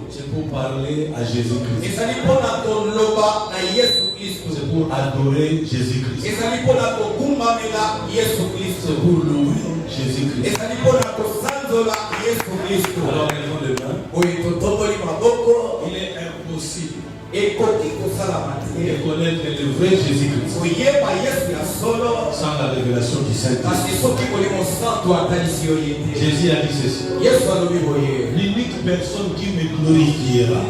C'est pour parler à Jésus-Christ. C'est pour adorer Jésus-Christ. C'est pour louer Jésus-Christ. Alors, lèvons les mains. Il est impossible de connaître le vrai Jésus-Christ sans la révélation du Saint-Esprit. Jésus a dit ceci. L'unique personne qui me glorifiera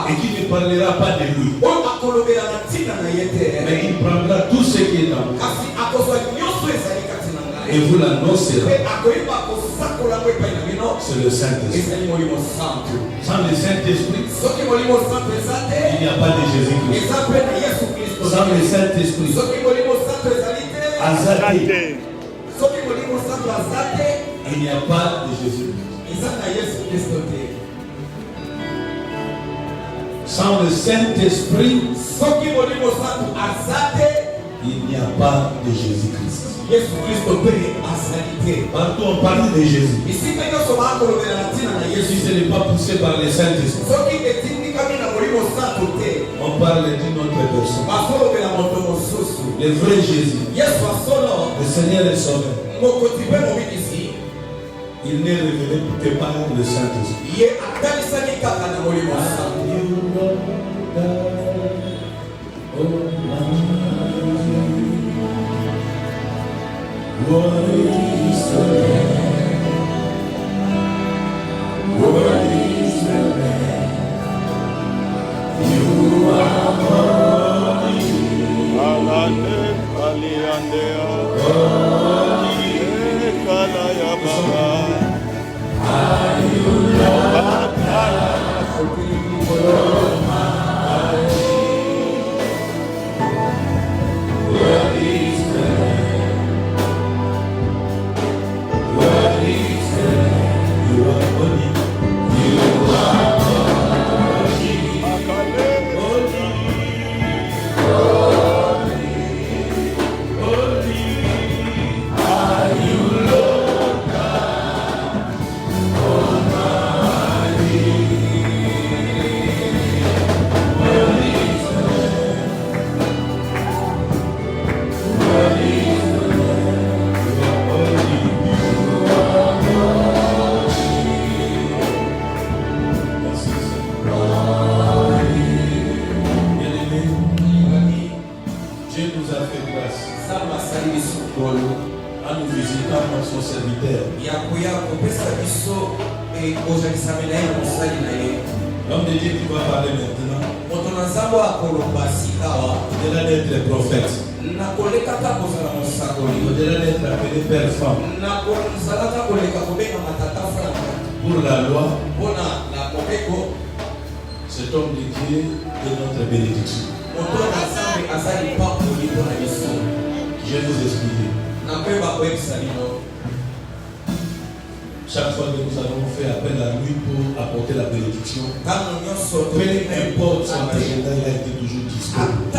et qui ne parlera pas de lui, mais il prendra tout ce qui est en moi et vous l'annoncerez. C'est le Saint-Esprit. Sans le Saint-Esprit, il n'y a pas de Jésus-Christ. Sans le Saint-Esprit, il n'y a pas de Jésus-Christ. Sans le Saint-Esprit, il n'y a pas de Jésus-Christ. Partout on parle de Jésus. Si ce n'est pas poussé par le Saint-Esprit, on parle d'une autre personne. Le vrai Jésus, le Seigneur est sauveur. Il n'est révélé que par le Saint-Esprit. What is the Lamb? What is the Lamb? You are holy. Holy. Are you Lord Almighty? What is the Lamb? What is the Lamb? You are holy. You are holy. Holy. Holy. Are you Lord God Almighty? What is the Lamb? What is the Lamb? You are holy. Dieu nous a fait grâce en nous visitant dans son serviteur. L'homme de Dieu qui va parler maintenant, au-delà d'être prophète, au-delà d'être appelé père femme, pour la loi, cet homme de Dieu est notre bénédiction. Je vais vous expliquer. Chaque fois que nous avons fait appel à lui pour apporter la bénédiction, peu importe son agenda, il a été toujours disponible.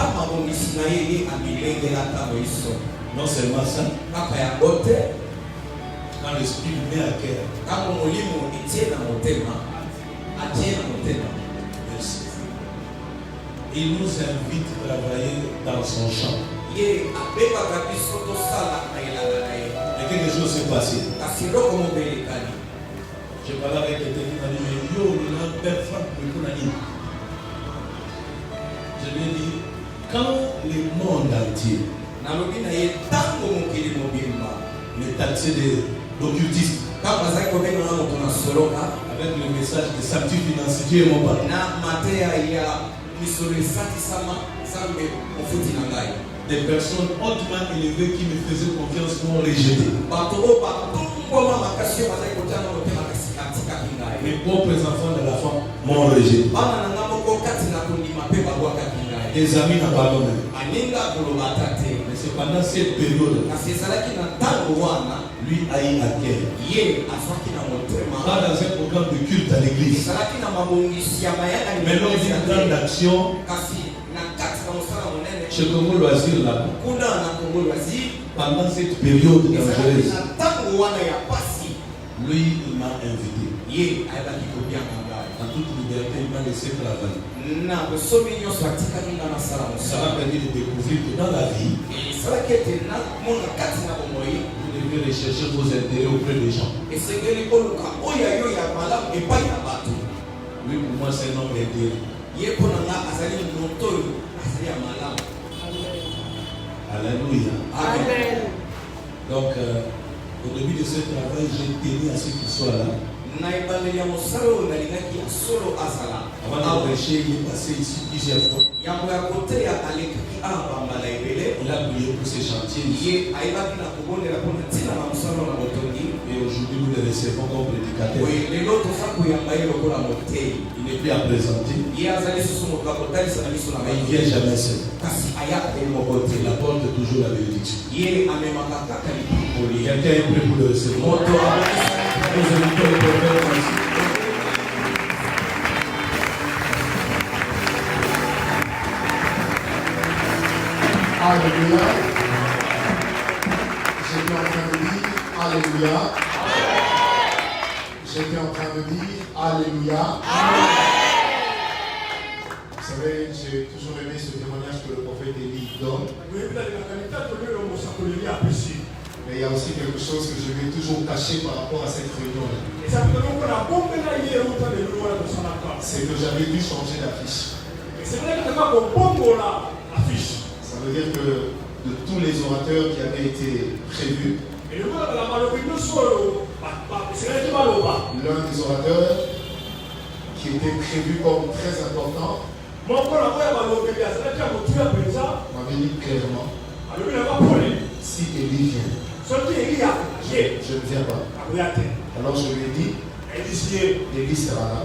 Non seulement ça, quand l'esprit nous met à cœur, il nous invite à travailler dans son champ. Et quelque chose s'est passé. Je parlais avec quelqu'un qui m'a dit, mais yo, il a un père Franck, je lui ai dit, quand le monde entier, le taxé de l'occultisme, avec le message de sanctuaire financier, Dieu est mon père. Des personnes hautement élevées qui me faisaient confiance m'ont rejeté. Mes propres enfants de la femme m'ont rejeté. Des amis n'ont pas donné. Mais c'est pendant cette période, lui a eu à cœur. Pas dans un programme de culte à l'église. Mais dans une grande action, chez Congo Loisir là, Pendant cette période dangereuse, lui, il m'a invité. En toute liberté, il m'a laissé travailler. Ça m'a permis de découvrir que dans la vie, vous devez rechercher vos intérêts auprès des gens. Oui, pour moi, c'est un homme d'intérêt. Alléluia. Amen. Donc, au début de ce travail, j'ai tenu à ce qu'il soit là. Avant de prêcher, il est passé ici plusieurs fois. Il a prié pour ces chantiers. Et aujourd'hui, nous le recevons comme prédicateur. Il n'est plus à présenter. Mais il ne vient jamais seul. Il apporte toujours la bénédiction. Quelqu'un est prêt pour le recevoir. Nous invitons le prophète aussi. Alléluia. J'étais en train de dire Alléluia. J'étais en train de dire Alléluia. Vous savez, j'ai toujours aimé ce témoignage que le prophète Élie donne. Mais il y a aussi quelque chose que je vais toujours cacher par rapport à cette réunion-là. C'est que j'avais dû changer d'affiche. Ça veut dire que de tous les orateurs qui avaient été prévus, l'un des orateurs qui était prévu comme très important m'avait dit clairement, si Élie vient, je ne viens pas. Alors je lui ai dit, Élie sera là,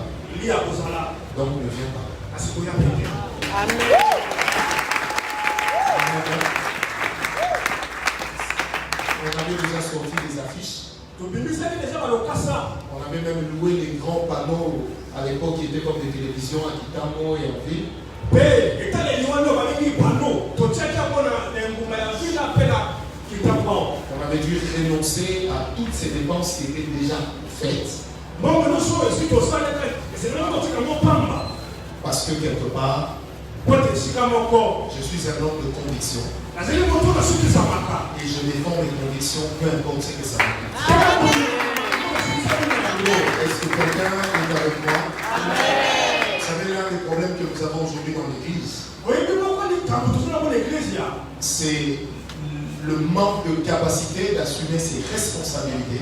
donc ne viens pas. Amen. On avait déjà sorti des affiches. On avait même loué les grands panneaux à l'époque qui étaient comme des télévisions à Kitamo et en ville. On avait dû renoncer à toutes ces dépenses qui étaient déjà faites. Parce que quelque part, je suis un homme de conviction. Et je défends mes convictions, peu importe ce que ça me coûte. Est-ce que quelqu'un est avec moi? Vous savez, l'un des problèmes que nous avons aujourd'hui dans l'église, c'est le manque de capacité d'assumer ses responsabilités.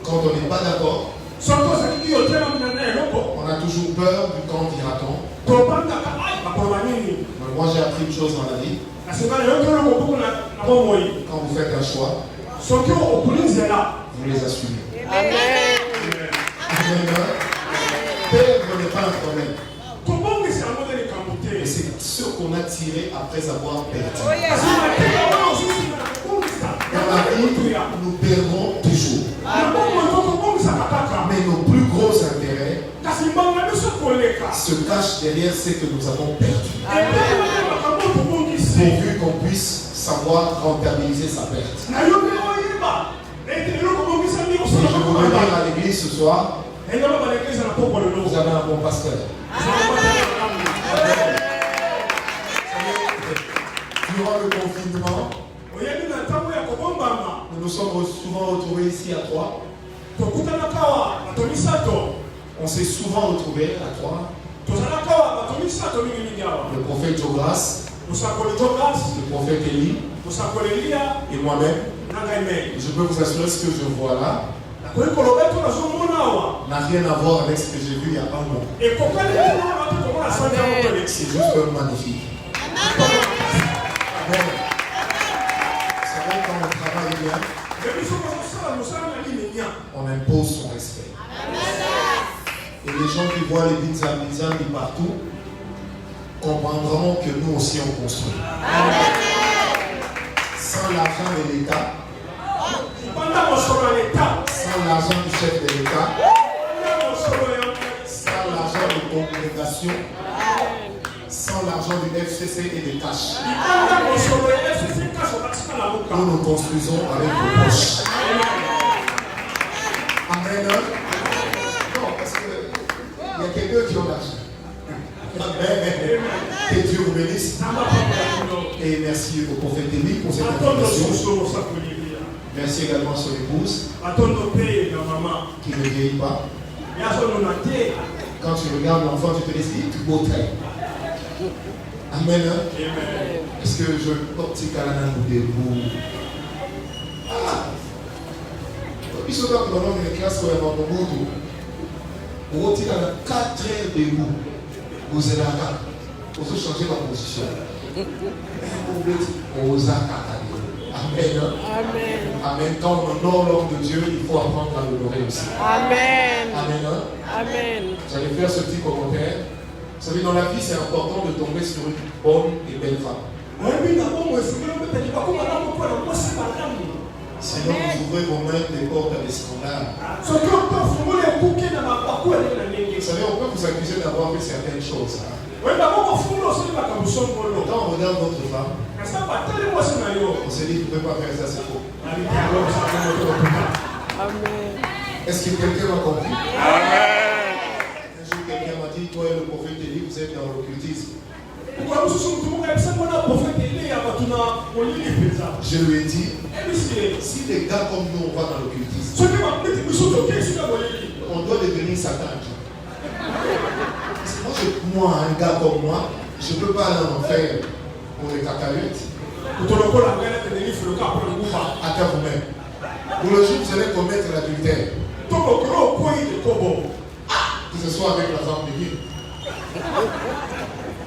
Quand on n'est pas d'accord, on a toujours peur du quand dira-t-on. Moi j'ai appris une chose dans la vie. Quand vous faites un choix, vous les assumez. Amen. Perdre n'est pas un problème. Mais c'est ce qu'on a tiré après avoir perdu. Dans la vie, nous perdrons toujours. Mais nos plus gros intérêts se cachent derrière ce que nous avons perdu. Pourvu qu'on puisse savoir rentabiliser sa perte. Et je vous veux dire à l'église ce soir, vous avez un bon pasteur. Durant le confinement, nous nous sommes souvent retrouvés ici à Troyes. On s'est souvent retrouvés à Troyes. Le prophète Jonas, le prophète Élie et moi-même. Je peux vous assurer ce que je vois là n'a rien à voir avec ce que j'ai vu il y a un mois. C'est juste magnifique. Amen. Vous savez, quand on travaille bien, on impose son respect. Et les gens qui voient les bizarres partout comprendront que nous aussi on construit. Sans l'argent de l'État, sans l'argent du chef de l'État, sans l'argent de congrégation, sans l'argent du FCC et des cash. Nous nous construisons avec nos poches. Amen. Non, parce qu'il y a quelqu'un qui a l'argent. Amen. Que Dieu vous bénisse. Et merci au prophète Élie pour cette invitation. Merci également à son épouse qui ne vieillit pas. Quand tu regardes l'enfant, tu te dis, c'est beau trait. Amen. Est-ce que je porte ces canaux debout? Ah! Il faut que dans une classe où il y a un moment où on tire à 4 heures debout. Vous êtes là, vous avez changé ma position. Amen. Amen. Amen. Quand on honore l'homme de Dieu, il faut apprendre à l'honorer aussi. Amen. Amen. Amen. J'allais faire ce petit commentaire. Vous savez, dans la vie, c'est important de tomber sur une bonne et belle femme. Sinon, vous ouvrez vous-même des portes à des scandales. Vous savez, on peut vous accuser d'avoir fait certaines choses. Quand on regarde votre femme, on se dit, vous ne pouvez pas faire ça, c'est faux. Amen. Est-ce que quelqu'un m'a compris? Amen. Un jour, quelqu'un m'a dit, toi et le prophète Élie, vous êtes dans l'occultisme. Je lui ai dit, si des gars comme nous, on va dans l'occultisme, on doit devenir Satan. Moi, un gars comme moi, je ne peux pas aller en enfer pour les cacahuètes. À vous-même. Pour le jour où vous allez commettre l'adultère, que ce soit avec la femme de Dieu.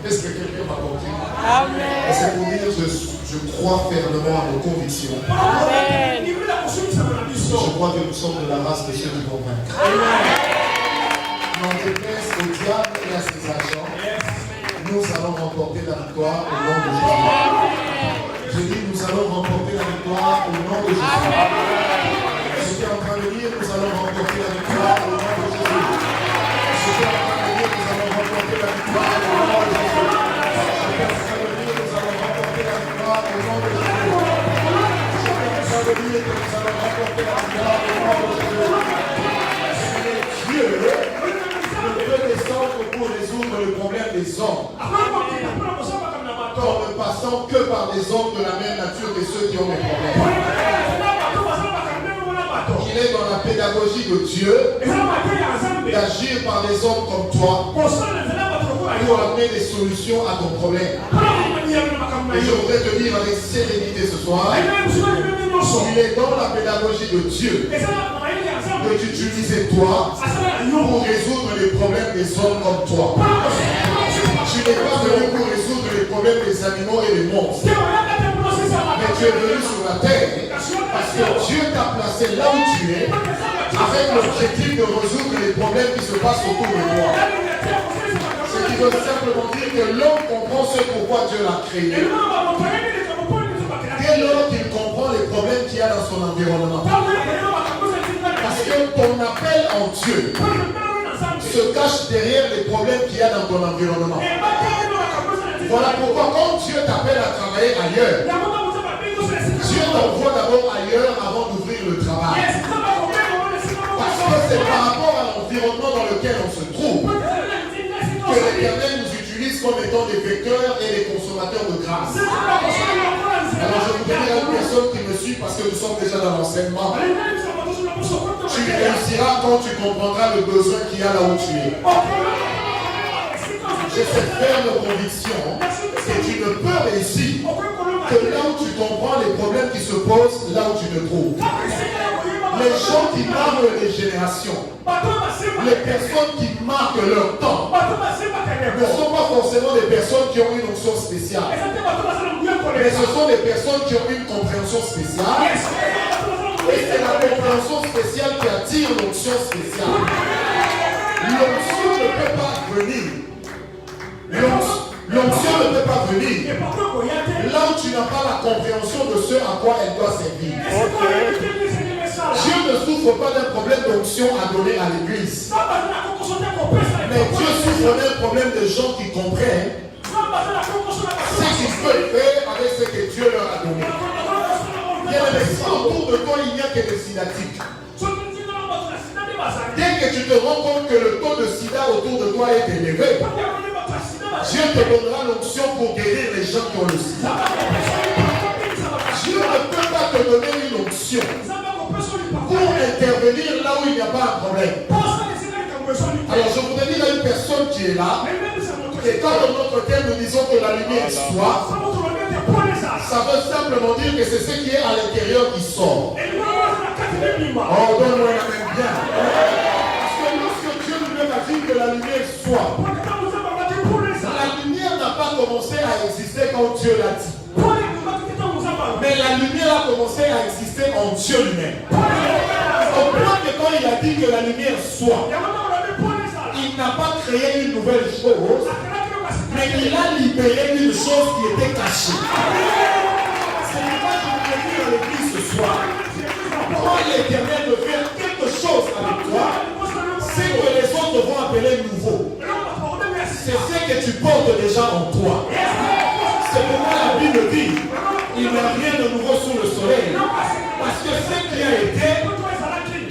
Est-ce que quelqu'un m'a compris? Amen. C'est pour dire que je crois fermement à nos convictions. Amen. Je crois que nous sommes de la race de ceux qui vont vaincre. N'en déplaise au diable et à ses agents, nous allons remporter la victoire au nom de Jésus. Je dis, nous allons remporter la victoire au nom de Jésus. Je suis en train de dire, nous allons remporter la victoire au nom de Jésus. Je suis en train de dire, nous allons remporter la victoire au nom de Jésus. Je suis en train de dire, nous allons remporter la victoire au nom de Jésus. Je suis en train de dire que nous allons remporter la victoire au nom de Jésus. Dieu ne peut descendre pour résoudre le problème des hommes en ne passant que par des hommes de la même nature que ceux qui ont des problèmes. Il est dans la pédagogie de Dieu d'agir par des hommes comme toi pour amener des solutions à ton problème. Et je voudrais te dire avec sérénité ce soir, il est dans la pédagogie de Dieu de t'utiliser toi pour résoudre les problèmes des hommes comme toi. Tu n'es pas venu pour résoudre les problèmes des animaux et des monstres. Mais tu es venu sur la terre parce que Dieu t'a placé là où tu es avec l'objectif de résoudre les problèmes qui se passent autour de toi. Ce qui veut simplement dire que l'homme comprend ce pourquoi Dieu l'a créé. Dès lors qu'il comprend les problèmes qu'il y a dans son environnement. Parce que ton appel en Dieu se cache derrière les problèmes qu'il y a dans ton environnement. Voilà pourquoi quand Dieu t'appelle à travailler ailleurs, Dieu t'envoie d'abord ailleurs avant d'ouvrir le travail. Parce que c'est par rapport à l'environnement dans lequel on se trouve que l'Éternel nous utilise comme étant des vecteurs et des consommateurs de grâce. Alors je voudrais dire à une personne qui me suit parce que nous sommes déjà dans l'enseignement. Tu réussiras quand tu comprendras le besoin qu'il y a là où tu es. J'ai cette ferme conviction que tu ne peux réussir que là où tu comprends les problèmes qui se posent là où tu te trouves. Les gens qui marquent les générations, les personnes qui marquent leur temps, ne sont pas forcément des personnes qui ont une onction spéciale. Mais ce sont des personnes qui ont une compréhension spéciale. Et c'est la compréhension spéciale qui attire l'onction spéciale. L'onction ne peut pas venir. L'onction ne peut pas venir là où tu n'as pas la compréhension de ce à quoi elle doit servir. Dieu ne souffre pas d'un problème d'onction à donner à l'église. Mais Dieu souffre d'un problème de gens qui comprennent veulent faire avec ce que Dieu leur a donné. Bien-aimé, si autour de toi il n'y a que des sidatiques, dès que tu te rends compte que le taux de sida autour de toi est élevé, Dieu te donnera l'onction pour guérir les gens qui ont le sida. Dieu ne peut pas te donner une onction pour intervenir là où il n'y a pas un problème. Alors je voudrais dire à une personne qui est là, et quand dans notre thème nous disons que la lumière soit, ça veut simplement dire que c'est ce qui est à l'intérieur qui sort. Oh, donne-moi la même bien. Parce que lorsque Dieu lui-même a dit que la lumière soit, la lumière n'a pas commencé à exister quand Dieu l'a dit. Mais la lumière a commencé à exister en Dieu lui-même. Au point que quand il a dit que la lumière soit, il n'a pas créé une nouvelle chose, mais il a libéré une chose qui était cachée. C'est pourquoi je voulais dire à l'église ce soir, quand l'Éternel veut faire quelque chose avec toi, c'est que les autres vont appeler nouveau. C'est ce que tu portes déjà en toi. C'est pourquoi la Bible dit, il n'y a rien de nouveau sous le soleil. Parce que ce qui a été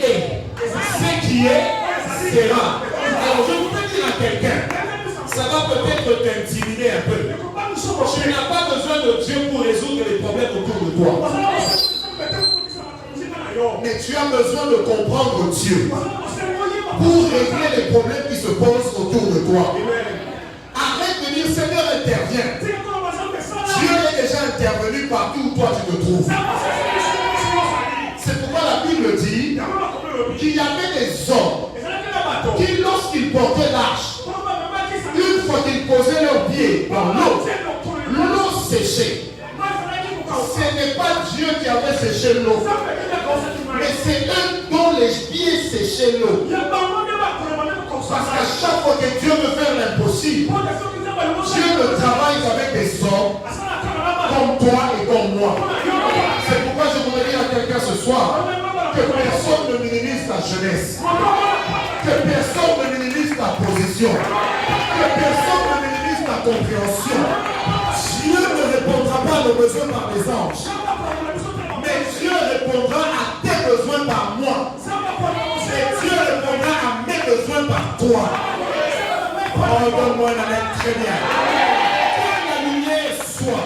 est, ce qui est sera. Alors je voudrais dire à quelqu'un, ça va peut-être t'intimider un peu. Tu n'as pas besoin de Dieu pour résoudre les problèmes autour de toi. Mais tu as besoin de comprendre Dieu pour régler les problèmes qui se posent autour de toi. Arrête de dire Seigneur intervient. Dieu est déjà intervenu partout où toi tu te trouves. C'est pourquoi la Bible dit qu'il y avait des hommes qui, lorsqu'ils portaient l'arche, une fois qu'ils posaient leurs pieds dans l'eau séchait. Ce n'est pas Dieu qui avait séché l'eau, mais c'est eux dont les pieds séchaient l'eau. Parce qu'à chaque fois que Dieu veut faire l'impossible, Dieu ne travaille avec des hommes comme toi et comme moi. C'est pourquoi je voudrais dire à quelqu'un ce soir que personne ne minimise ta jeunesse, que personne ne minimise ta position, que personne ne minimise ta compréhension. Dieu ne répondra pas à nos besoins par les anges, mais Dieu répondra à tes besoins par moi. Et Dieu répondra à mes besoins par toi. Oh, donne-moi la main très bien. Que la lumière soit.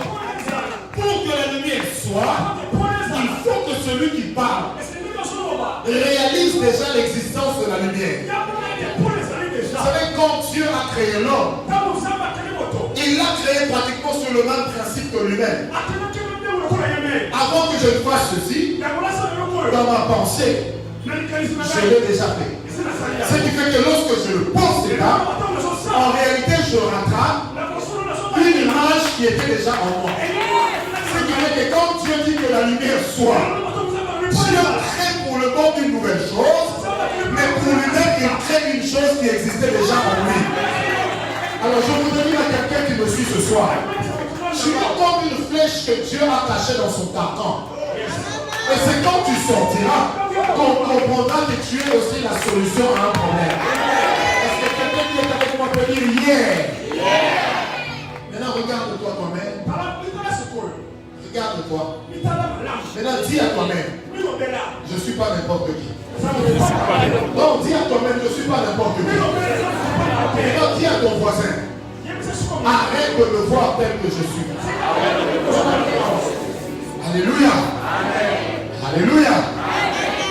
Pour que la lumière soit, il faut que celui qui parle réalise déjà l'existence de la lumière. Vous savez, quand Dieu a créé l'homme, il l'a créé pratiquement sur le même principe que lui-même. Avant que je ne fasse ceci, dans ma pensée, je l'ai déjà fait. Ce qui fait que lorsque je le pose là, en réalité je rattrape une image qui était déjà en moi. Ce qui fait que quand Dieu dit que la lumière soit, Dieu crée pour le monde une nouvelle chose, mais pour lui-même il crée une chose qui existait déjà en lui. Alors je voudrais dire à quelqu'un qui me suit ce soir, tu es comme une flèche que Dieu a cachée dans son carcan. Et c'est quand tu sortiras qu'on comprendra que tu es aussi la solution à un problème. Est-ce que quelqu'un qui est avec moi peut dire yeah? Maintenant regarde-toi toi-même. Regarde-toi. Maintenant dis à toi-même, je ne suis pas n'importe qui. Non, dis à toi-même, je ne suis pas n'importe qui. Maintenant dis à ton voisin, arrête de me voir tel que je suis. Alléluia. Alléluia.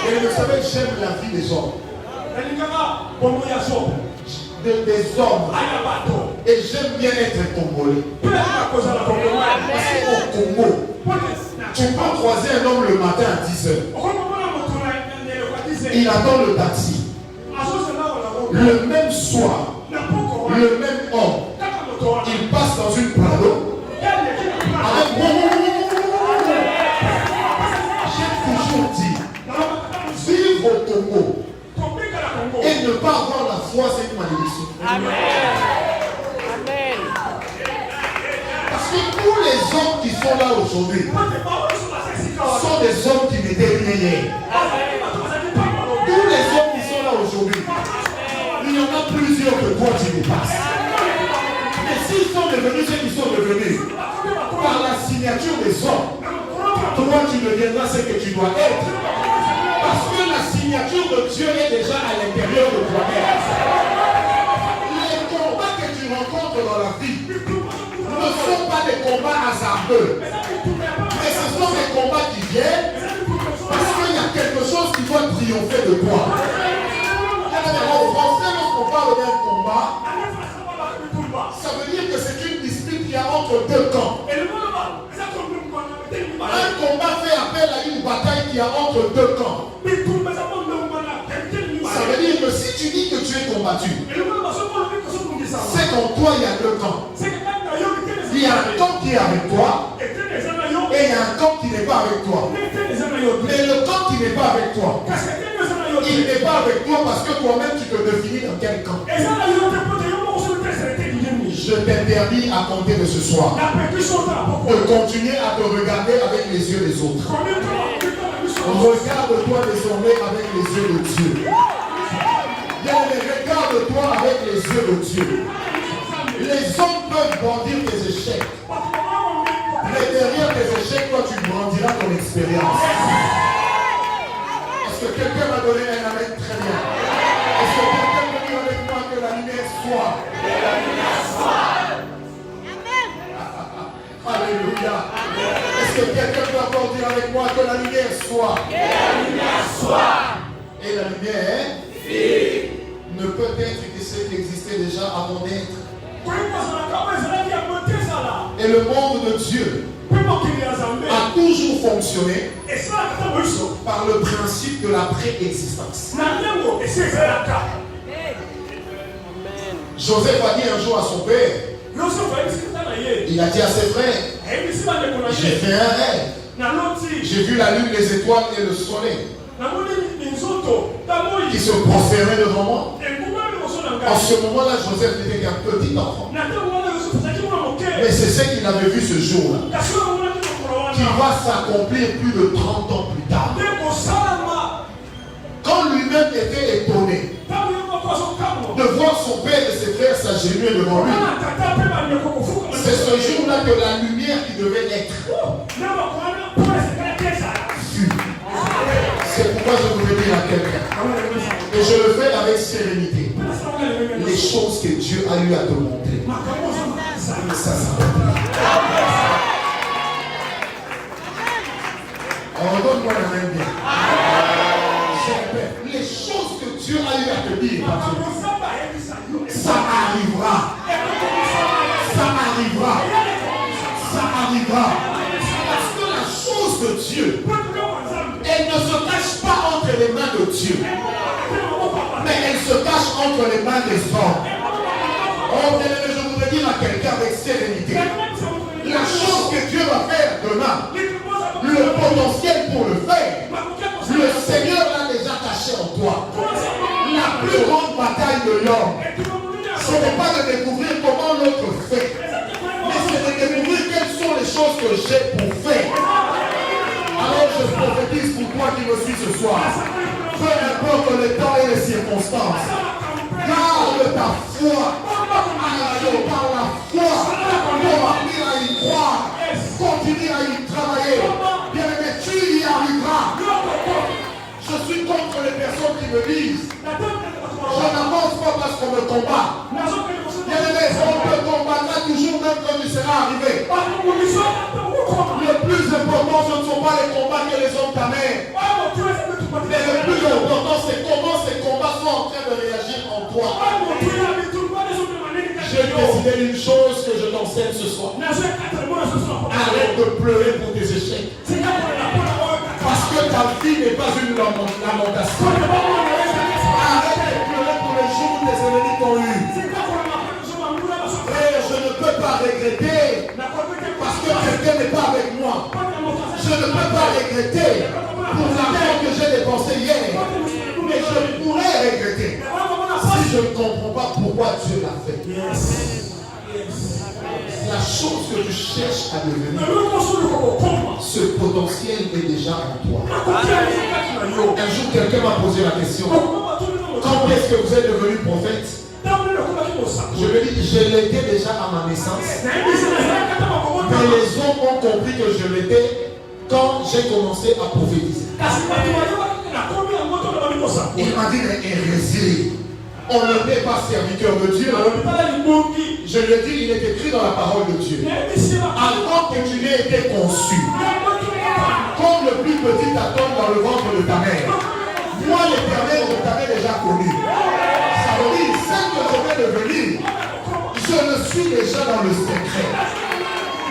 Et vous savez, j'aime la vie des hommes. Des hommes. Et j'aime bien être congolais. Parce qu'au Congo, tu peux croiser un homme le matin à 10h. Il attend le taxi. Le même soir, le même homme, il passe dans une prado. J'ai toujours dit, vivre au Congo et ne pas avoir la foi, c'est une malédiction. Amen. Amen. Parce que tous les hommes qui sont là aujourd'hui sont des hommes qui n'étaient rien hier. Tous les hommes qui sont là aujourd'hui, il y en a plusieurs que toi tu dépasses. Mais s'ils sont devenus ce qu'ils sont devenus, par signature des hommes, toi tu deviendras ce que tu dois être. Parce que la signature de Dieu est déjà à l'intérieur de toi-même. Les combats que tu rencontres dans la vie ne sont pas des combats hasardeux. Mais ce sont des combats qui viennent parce qu'il y a quelque chose qui doit triompher de toi. En français, lorsqu'on parle d'un combat, ça veut dire que c'est une dispute qu'il y a entre deux camps. Un combat fait appel à une bataille qui a entre deux camps. Ça veut dire que si tu dis que tu es combattu, c'est qu'en toi il y a deux camps. Il y a un camp qui est avec toi et il y a un camp qui n'est pas avec toi. Mais le camp qui n'est pas avec toi, il n'est pas avec toi parce que toi-même tu te définis dans quel camp. Je t'interdis à compter de ce soir de continuer à te regarder avec les yeux des autres. Regarde-toi désormais avec les yeux de Dieu. Regarde-toi avec les yeux de Dieu. Les hommes peuvent brandir tes échecs. Mais derrière tes échecs, toi tu brandiras ton expérience. Est-ce que quelqu'un m'a donné un amen très bien? Est-ce que quelqu'un peut dire avec moi que la lumière soit? Alléluia. Est-ce que quelqu'un peut encore dire avec moi que la lumière soit? Que la lumière soit. Et la lumière ne peut être que ce qui existait déjà avant d'être. Et le monde de Dieu a toujours fonctionné par le principe de la préexistence. Joseph a dit un jour à son père, il a dit à ses frères, j'ai fait un rêve. J'ai vu la lune, les étoiles et le soleil qui se prosternaient devant moi. En ce moment-là, Joseph n'était qu'un petit enfant. Mais c'est ce qu'il avait vu ce jour-là, qui va s'accomplir plus de 30 ans plus tard. Quand lui-même était étonné de voir son père et ses frères s'agenouiller devant lui, c'est ce jour-là que la lumière qui devait naître fut. C'est pourquoi je voudrais dire à quelqu'un, et je le fais avec sérénité, les choses que Dieu a eu à te montrer, ça s'accomplit. Redonne-moi la main bien. Les choses que Dieu a eu à te dire, ça arrivera. Ça arrivera. Ça arrivera. Parce que la chose de Dieu, elle ne se cache pas entre les mains de Dieu, mais elle se cache entre les mains des hommes. Oh bien aimé, je voudrais dire à quelqu'un avec sérénité, la chose que Dieu va faire demain, le potentiel pour le faire, le Seigneur l'a déjà caché en toi. La plus grande bataille de l'homme, ce n'est pas de découvrir comment l'autre fait, mais c'est de découvrir quelles sont les choses que j'ai pour faire. Alors je prophétise pour toi qui me suis ce soir, peu importe le temps et les circonstances, garde ta foi, par la foi, continue à y croire, continue à y travailler. Bien aimé, tu y arriveras. Je suis contre les personnes qui me disent, je n'avance pas parce qu'on me combat. Bien aimé, on te combattra toujours même quand tu seras arrivé. Le plus important, ce ne sont pas les combats que les hommes t'amènent. Mais le plus important, c'est comment ces combats sont en train de réagir en toi. J'ai décidé d'une chose que je t'enseigne ce soir. Arrête de pleurer pour tes échecs. Parce que ta vie n'est pas une lamentation. Arrête de pleurer pour les jours où tes ennemis t'ont eu. Frère, je ne peux pas regretter parce que quelqu'un n'est pas avec moi. Je ne peux pas regretter pour l'argent que j'ai dépensé hier. Mais je pourrais regretter si je ne comprends pas pourquoi Dieu l'a fait. La chose que tu cherches à devenir, ce potentiel est déjà en toi. Un jour, quelqu'un m'a posé la question, quand est-ce que vous êtes devenu prophète? Je lui ai dit, je l'étais déjà à ma naissance. Mais Mais les hommes ont compris que je l'étais quand j'ai commencé à prophétiser. Il m'a dit, mais hérésie, on ne n'est pas serviteur de Dieu. Je lui ai dit, il est écrit dans la parole de Dieu. Avant que tu n'aies été conçu, comme le plus petit atome dans le ventre de ta mère, moi l'Éternel, je t'avais déjà connu. Ça veut dire, ce que je vais devenir, je le suis déjà dans le secret.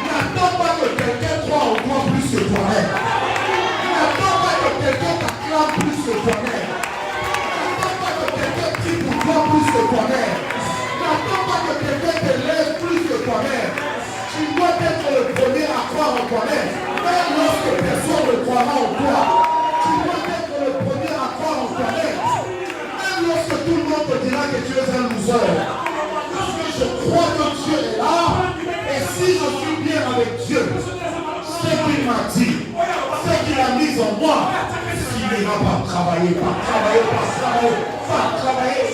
N'attends pas que quelqu'un croit en toi plus que toi-même. N'attends pas que quelqu'un t'acclame plus que toi-même. N'attends pas que quelqu'un prie pour toi plus que toi-même. N'attends pas que quelqu'un te lève plus que toi-même. Tu dois être le premier à croire en toi-même. Même lorsque personne ne croira en toi, tu dois être le premier à croire en toi-même. Même lorsque tout le monde te dira que tu es un loser. Parce que je crois que Dieu est là. Et si je suis bien avec Dieu, ce qu'il m'a dit, ce qu'il a mis en moi, s'il n'ira pas travailler, pas travailler, pas travailler, pas travailler.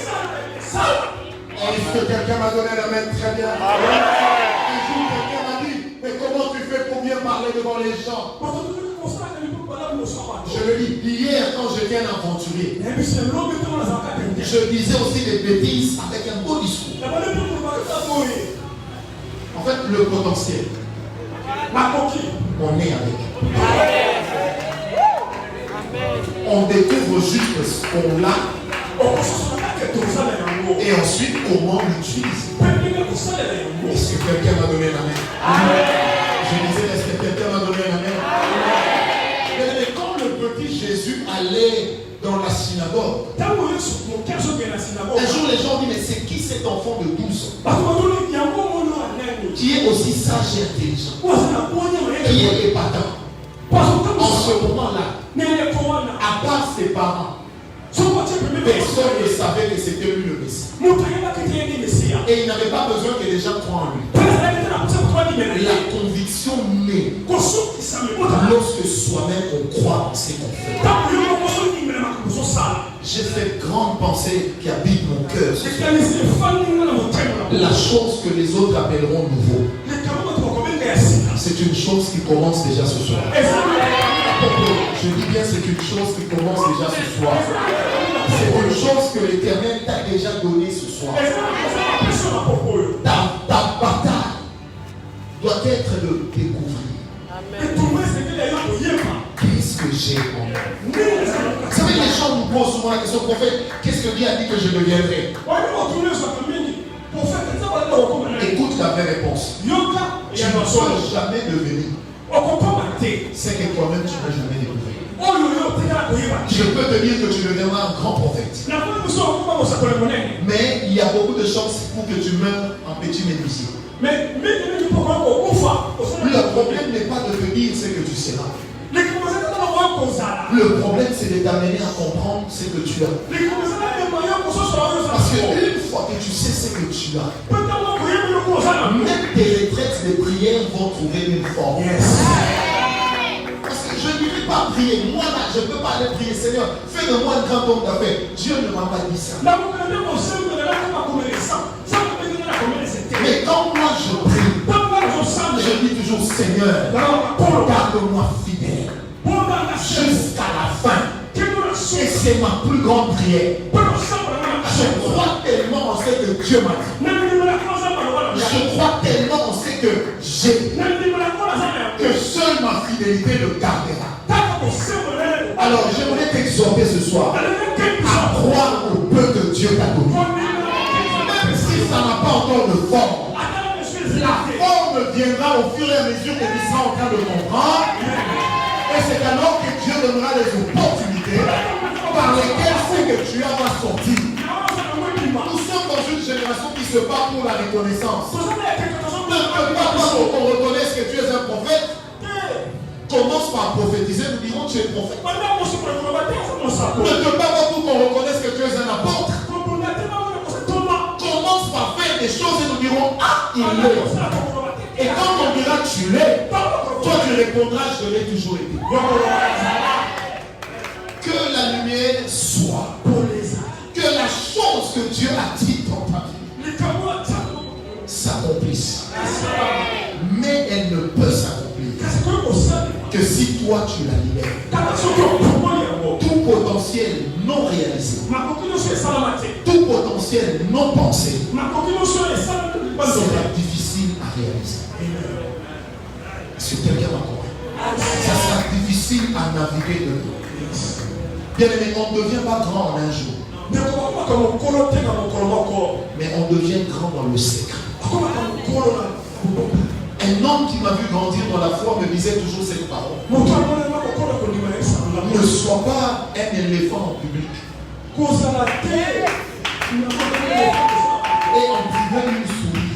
Est-ce que quelqu'un m'a donné la main? Très bien. Un jour, quelqu'un m'a dit, mais comment tu fais pour bien parler devant les gens? Je le dis, hier quand j'étais un aventurier, je disais aussi des bêtises avec un beau discours. En fait, le potentiel, on est avec. On découvre juste ce qu'on a. Et ensuite, comment l'utiliser. Est-ce que quelqu'un m'a donné la main? Je disais, est-ce que quelqu'un m'a donné la main? Mais quand le petit Jésus allait dans la synagogue, un jour les gens disent, mais c'est qui cet enfant de 12 ans qui est aussi sage et intelligent, qui est épatant? En ce moment-là, à part ses parents, personne ne savait que c'était lui le Messie. Et il n'avait pas besoin que les gens croient en lui. La conviction naît lorsque soi-même on croit en ce qu'on fait. J'ai cette grande pensée qui habite mon cœur. La chose que les autres appelleront nouveau, c'est une chose qui commence déjà ce soir. Je dis bien, c'est une chose qui commence déjà ce soir. C'est une chose que l'Éternel t'a déjà donnée ce soir. Ta bataille doit être de découvrir. Qu'est-ce que j'ai en moi? Vous savez, les gens nous posent souvent la question, prophète, qu'est-ce que Dieu a dit que je deviendrai? Écoute la vraie réponse. Tu ne peux jamais devenir c'est que toi-même tu n'as jamais découvert. Je peux te dire que tu deviendras un grand prophète. Mais il y a beaucoup de chances pour que tu meurs en petit menuisier. Le problème n'est pas de te dire ce que tu seras. Le problème c'est de t'amener à comprendre ce que tu as. Parce qu'une fois que tu sais ce que tu as, même tes retraites de prière vont trouver une forme. Parce que je ne vais pas prier. Moi là, je ne peux pas aller prier. Seigneur, fais de moi un grand homme d'affaires. Dieu ne m'a pas dit ça. Mais quand moi je prie, je dis toujours, Seigneur, garde-moi fidèle jusqu'à la fin. Et c'est ma plus grande prière. Je crois tellement en ce que Dieu m'a dit. Je crois tellement en ce que j'ai, que seule ma fidélité le gardera. Alors j'aimerais t'exhorter ce soir à croire au peu que Dieu t'a donné. Même si ça n'a pas encore de forme, la forme viendra au fur et à mesure que tu seras en train de comprendre. Et c'est alors que Dieu donnera les opportunités par lesquelles ce que tu as va sortir. Nous sommes dans une génération qui se bat pour la reconnaissance. Ne pas pour qu'on reconnaisse que tu es un prophète. Commence par prophétiser, nous dirons tu es prophète. Ne te bats pas pour qu'on reconnaisse que tu es un apôtre. Commence par faire des choses et nous dirons ah, il l'est. Et quand on dira tu l'es, toi tu répondras je l'ai toujours été. Que la lumière soit pour les âmes. Que la chose que Dieu a dit dans ta vie s'accomplisse. Mais elle ne peut s'accomplir que si toi tu la libères. Tout potentiel non réalisé, tout potentiel non pensé sera difficile à réaliser. Est-ce que quelqu'un m'a compris? Ça sera difficile à naviguer dedans. Bien aimé, on ne devient pas grand en un jour, mais on devient grand dans le secret. Un homme qui m'a vu grandir dans la foi me disait toujours cette parole: ne sois pas un éléphant en public et en privé une souris,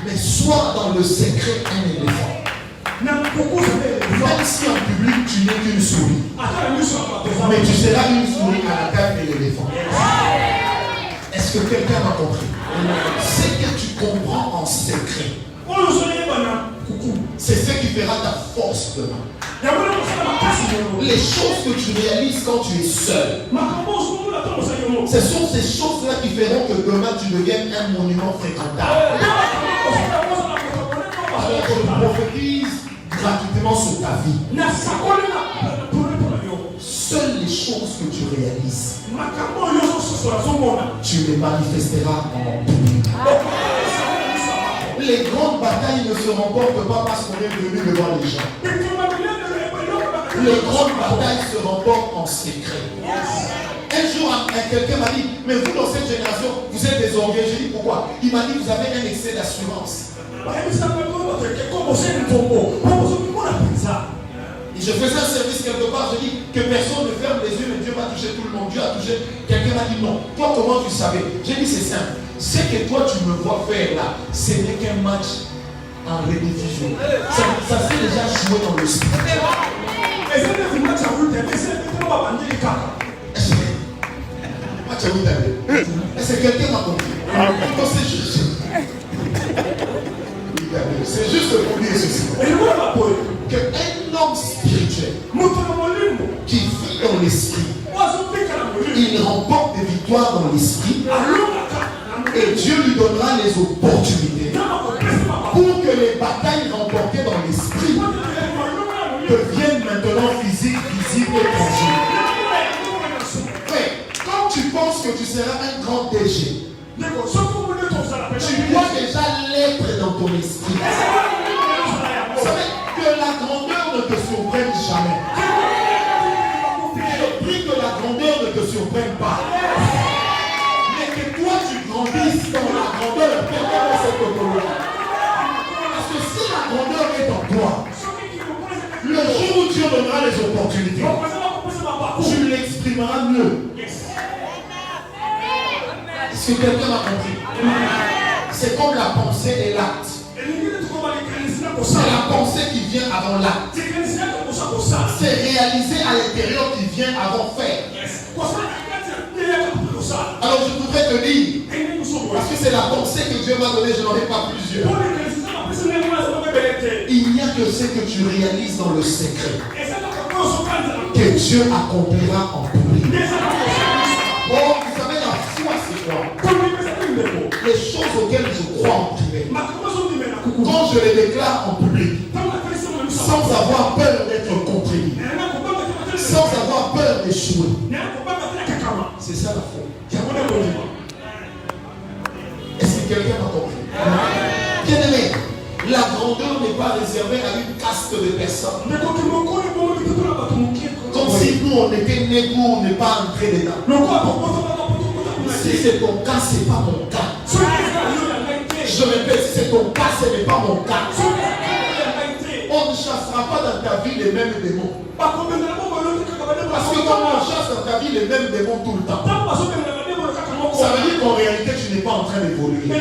mais sois dans le secret un éléphant. Même si en public tu n'es qu'une souris, mais tu seras une souris à la taille de l'éléphant. Est-ce que quelqu'un m'a compris? C'est que tu comprends en secret, c'est ce qui fera ta force demain. Les choses que tu réalises quand tu es seul, ce sont ces choses-là qui feront que demain tu deviennes un monument fréquentable. Alors je prophétise gratuitement sur ta vie. Seules les choses que tu réalises, tu les manifesteras en public. Les grandes batailles ne se remportent pas parce qu'on est venu devant les gens. Les grandes batailles se remportent en secret. Un jour, quelqu'un m'a dit: mais vous dans cette génération, vous êtes des orgueils. J'ai dit: pourquoi? Il m'a dit: vous avez un excès d'assurance. Et je faisais un service quelque part, je dis que personne ne ferme les yeux, mais Dieu va toucher tout le monde. Dieu a touché. Quelqu'un m'a dit: non. Toi, comment tu savais? J'ai dit: c'est simple. Ce que toi tu me vois faire là, ce n'est qu'un match en rediffusion. Ça s'est déjà joué dans le sport. Est-ce que quelqu'un m'a compris? C'est juste pour dire ceci: qu'un homme spirituel qui vit dans l'esprit, il remporte des victoires dans l'esprit, et Dieu lui donnera les opportunités pour que les batailles remportées dans l'esprit deviennent maintenant physiques, visibles et tangibles. Mais quand tu penses que tu seras un grand DG, tu dois déjà l'être dans ton esprit. Vous savez que la grandeur ne te surprenne jamais. Je prie que la grandeur ne te surprenne pas. Mais que toi tu grandisses dans la grandeur. Permets-moi cette autonomie. Parce que si la grandeur est en toi, le jour où Dieu donnera les opportunités, tu l'exprimeras mieux. Est-ce que quelqu'un m'a compris? C'est comme la pensée et l'acte. C'est la pensée qui vient avant l'acte. C'est réaliser à l'intérieur qui vient avant faire. Alors je voudrais te dire, parce que c'est la pensée que Dieu m'a donnée, je n'en ai pas plusieurs. Il n'y a que ce que tu réalises dans le secret que Dieu accomplira en public. Oh, vous savez, la foi, c'est quoi? Les choses auxquelles je crois en privé, quand je les déclare en public, sans avoir peur d'être contredit, sans avoir peur d'échouer, c'est ça la foi. Est-ce que quelqu'un m'a compris? Bien aimé, la grandeur n'est pas réservée à une caste de personnes. Comme si nous on était nés où on n'est pas entré dedans. Si c'est ton cas, c'est pas mon cas. Je répète, si c'est ton cas, ce n'est pas mon cas. On ne chassera pas dans ta vie les mêmes démons. Parce que quand on chasse dans ta vie les mêmes démons tout le temps, ça veut dire qu'en réalité tu n'es pas en train d'évoluer. À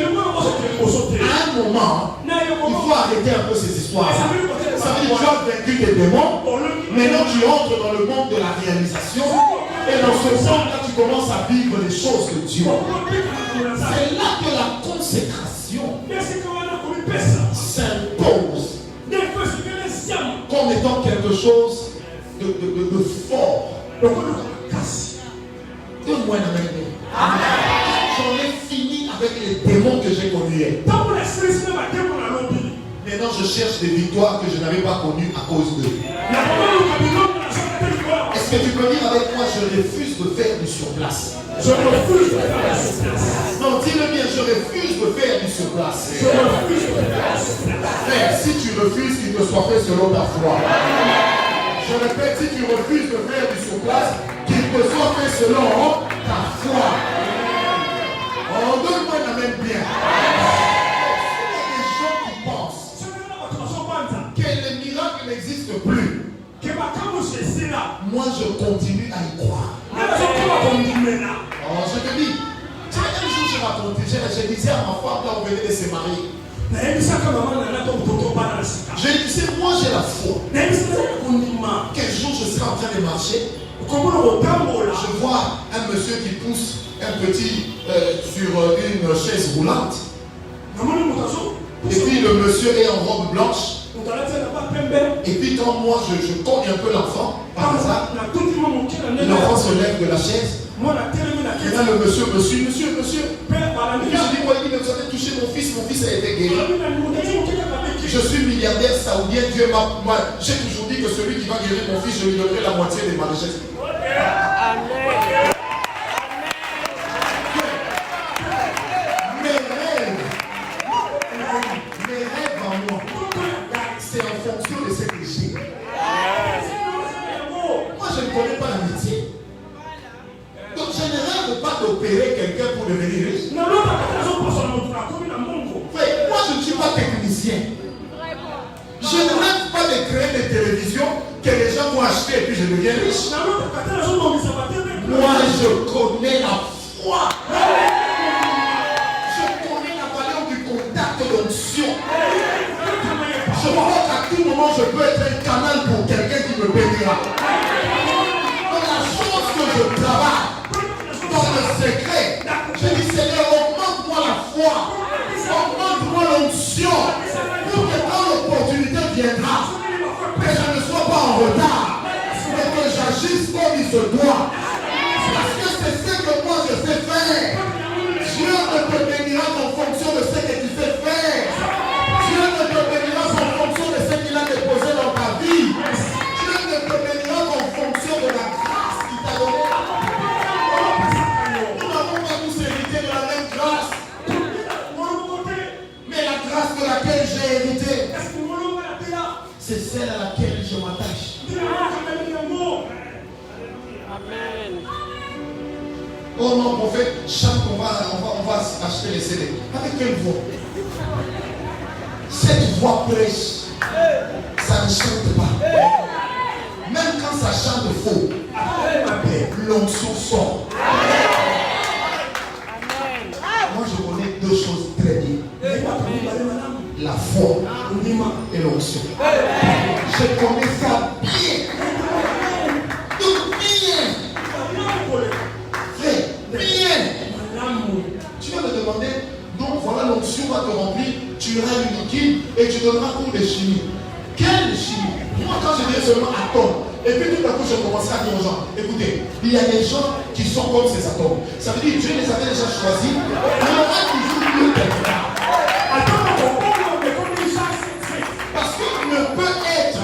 un moment, il faut arrêter un peu ces histoires. Ça veut dire que tu as vaincu tes démons. Maintenant tu entres dans le monde de la réalisation. Et dans ce monde-là, tu commences à vivre les choses de Dieu. C'est là que la consécration s'impose comme étant quelque chose de fort. Donne-moi un amen. J'en ai fini avec les démons que j'ai connus. maintenant je cherche des victoires que je n'avais pas connues à cause d'eux. Est-ce que tu peux dire avec moi, je refuse de faire du surplace? Je refuse de faire du surplace. Non, dis-le bien, je refuse de faire du surplace. Je refuse de faire du surplace. Frère, si tu refuses qu'il te soit fait selon ta foi. Je répète, si tu refuses de faire du surplace, qu'il te soit fait selon ta foi. Oh, donne-moi la même bien. Il y a des gens qui pensent que les miracles n'existent plus. Moi, je continue à y croire. Oh, je te dis, tu sais, un jour, je racontais, je disais à ma femme quand on venait de se marier. Je disais, moi, j'ai la foi. Quel jour je serai en train de marcher, je vois un monsieur qui pousse un petit sur une chaise roulante. Et puis le monsieur est en robe blanche. Et puis quand moi je cogne un peu l'enfant, par hasard, l'enfant se lève de la chaise. Et là le monsieur me suit, monsieur. Et puis je dis, moi, vous avez touché mon fils a été guéri. Je suis milliardaire saoudien, Dieu m'a. Moi, j'ai toujours dit que celui qui va guérir mon fils, je lui donnerai la moitié de ma richesse. Amen. Mes rêves en moi, c'est en fonction de ce que j'ai. Moi, je ne connais pas la métier. Donc, je ne rêve pas d'opérer quelqu'un pour devenir riche. Frère, moi, je ne suis pas technicien. Je ne rêve pas de créer des télévisions que les gens vont acheter et puis je deviens riche. Moi, je connais la foi. Je connais la valeur du contact d'onction. Je crois qu'à tout moment, je peux être un canal pour quelqu'un qui me bénira. Donc, la chose que je travaille dans le secret, je dis, Seigneur, augmente-moi la foi. Augmente-moi l'onction. Pour que quand l'opportunité viendra, que je ne sois pas en retard, mais que j'agisse comme il se doit. Parce que c'est ce que moi je sais faire. Dieu ne te bénira qu'en fonction de ce que tu sais faire. Dieu ne te bénira qu'en fonction de ce qu'il a déposé dans ta vie. Dieu ne te bénira qu'en fonction de la grâce qu'il t'a donnée. Nous n'avons pas tous hérité de la même grâce. Mais la grâce de laquelle j'ai hérité, c'est celle à laquelle je m'attache. Amen. Oh non, prophète, chante, on va acheter les CD. Avec quelle voix? Cette voix prêche, ça ne chante pas. Même quand ça chante faux, l'onction sort. Moi, je connais deux choses très bien. La foi et l'onction. Je connais ça bien. Donc bien. Frère, bien. Tu vas me demander, donc voilà l'onction va te remplir, tu auras une liquide et tu donneras cours de chimie. Quelle chimie? Moi quand je dirais seulement atome, et puis tout à coup je commencerai à dire aux gens, écoutez, il y a des gens qui sont comme ces atomes. Ça veut dire que Dieu les avait déjà choisis, il y aura toujours mieux quelqu'un. Parce qu'il ne peut être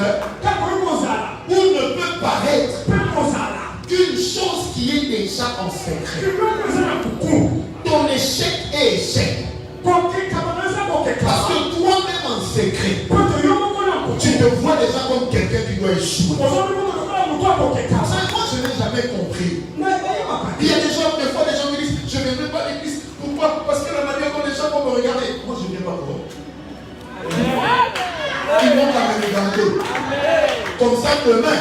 ou ne peut paraître qu'une chose qui est déjà en secret. Ton échec est échec. Parce que toi-même en secret, tu te vois déjà comme quelqu'un qui doit échouer. Ça, moi je n'ai jamais compris. Il y a des gens, des fois des gens me disent, je ne viendrai pas à l'église. Pourquoi? Parce que la manière dont les gens vont me regarder. Moi je ne viens pas pour eux. Ils vont pas me regarder. Comme ça demain,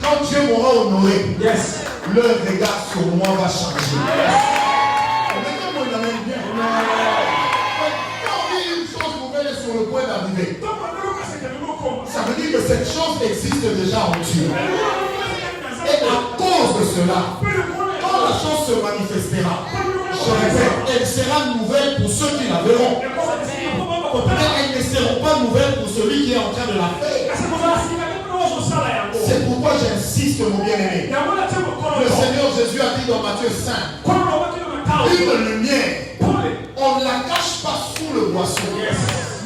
quand Dieu m'aura honoré, leur regard sur moi va changer. Mettez-moi la main bien. Quand on dit une chose, vous venez sur le point d'arriver. Ça veut dire que cette chose existe déjà en Dieu. Et à cause de cela, quand la chose se manifestera, je répète, elle sera nouvelle pour ceux qui la verront. Mais elles ne seront pas nouvelles pour celui qui est en train de la faire. C'est pourquoi j'insiste, mon bien-aimé. Le Seigneur Jésus a dit dans Matthieu 5, une lumière, on ne la cache pas sous le boisseau,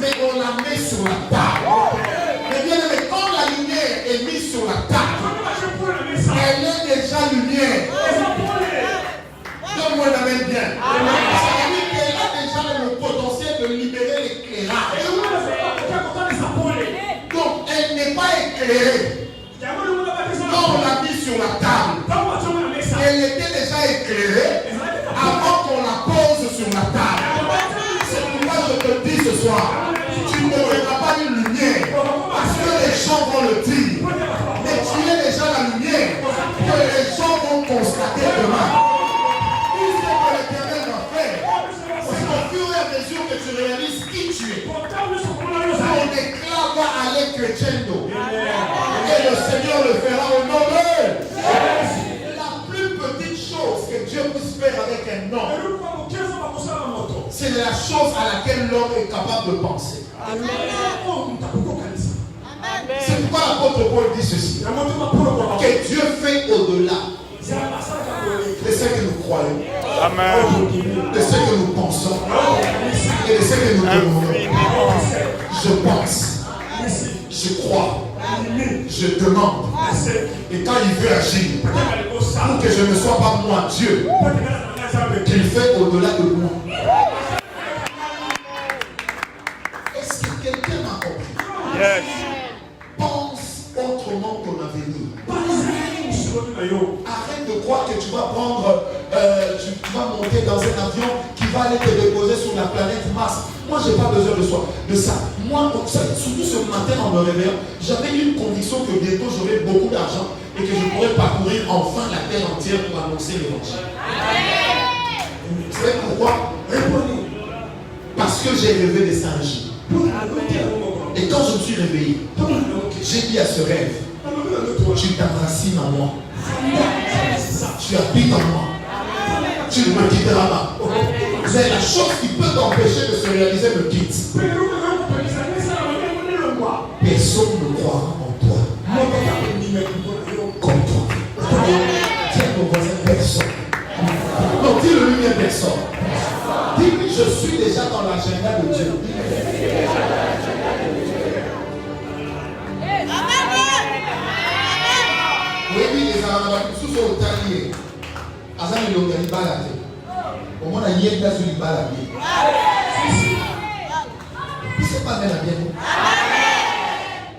mais on la met sur sur la table. Mais bien aimé, quand la lumière est mise sur la table, elle est déjà lumière. Donne-moi la main bien. Ça veut dire qu'elle a déjà le potentiel de libérer l'éclairage. Donc elle n'est pas éclairée. Quand on l'a mise sur la table, elle était déjà éclairée avant qu'on la pose sur la table. C'est pourquoi je te dis ce soir, tu ne verras pas une lumière parce que les gens vont le dire. Mais tu es déjà la lumière que les gens vont constater demain. Tout ce que l'Éternel va faire, c'est qu'au fur et à mesure que tu réalises qui tu es, ton éclat va aller crescendo. Et le Seigneur le fera au nom de la plus petite chose que Dieu puisse faire avec un homme. C'est la chose à laquelle l'homme est capable de penser. C'est pourquoi l'apôtre Paul dit ceci. Que Dieu fait au-delà de ce que nous croyons, de ce que nous pensons et de ce que nous demandons. Je pense, je crois, je demande. Et quand il veut agir, pour que je ne sois pas moi Dieu, qu'il fait au-delà de moi. Est-ce que quelqu'un m'a compris? Yes. Pense autrement ton avenir. Arrête de croire que tu vas prendre, tu vas monter dans un avion qui va aller te déposer sur la planète Mars. Moi, je n'ai pas besoin de ça. Moi, surtout ce matin en me réveillant, j'avais une conviction que bientôt j'aurais beaucoup d'argent et que je pourrais parcourir enfin la terre entière pour annoncer l'évangile. Vous savez pourquoi? Répondez. Parce que j'ai rêvé des singes. Et quand je me suis réveillé, j'ai dit à ce rêve, tu t'enracines en moi. Tu habites en moi. Tu ne me quitteras pas. C'est la chose qui peut t'empêcher de se réaliser me quitte. Personne ne croira en toi. Comme toi. Tiens ton voisin, personne. Non, dis-le lui-même, personne. Dis-lui, je suis déjà dans l'agenda de Dieu. Oui, les Arabes, sous son taillé. Azan il a dit balade. Au moins, il y a des sur balade. C'est pas bien.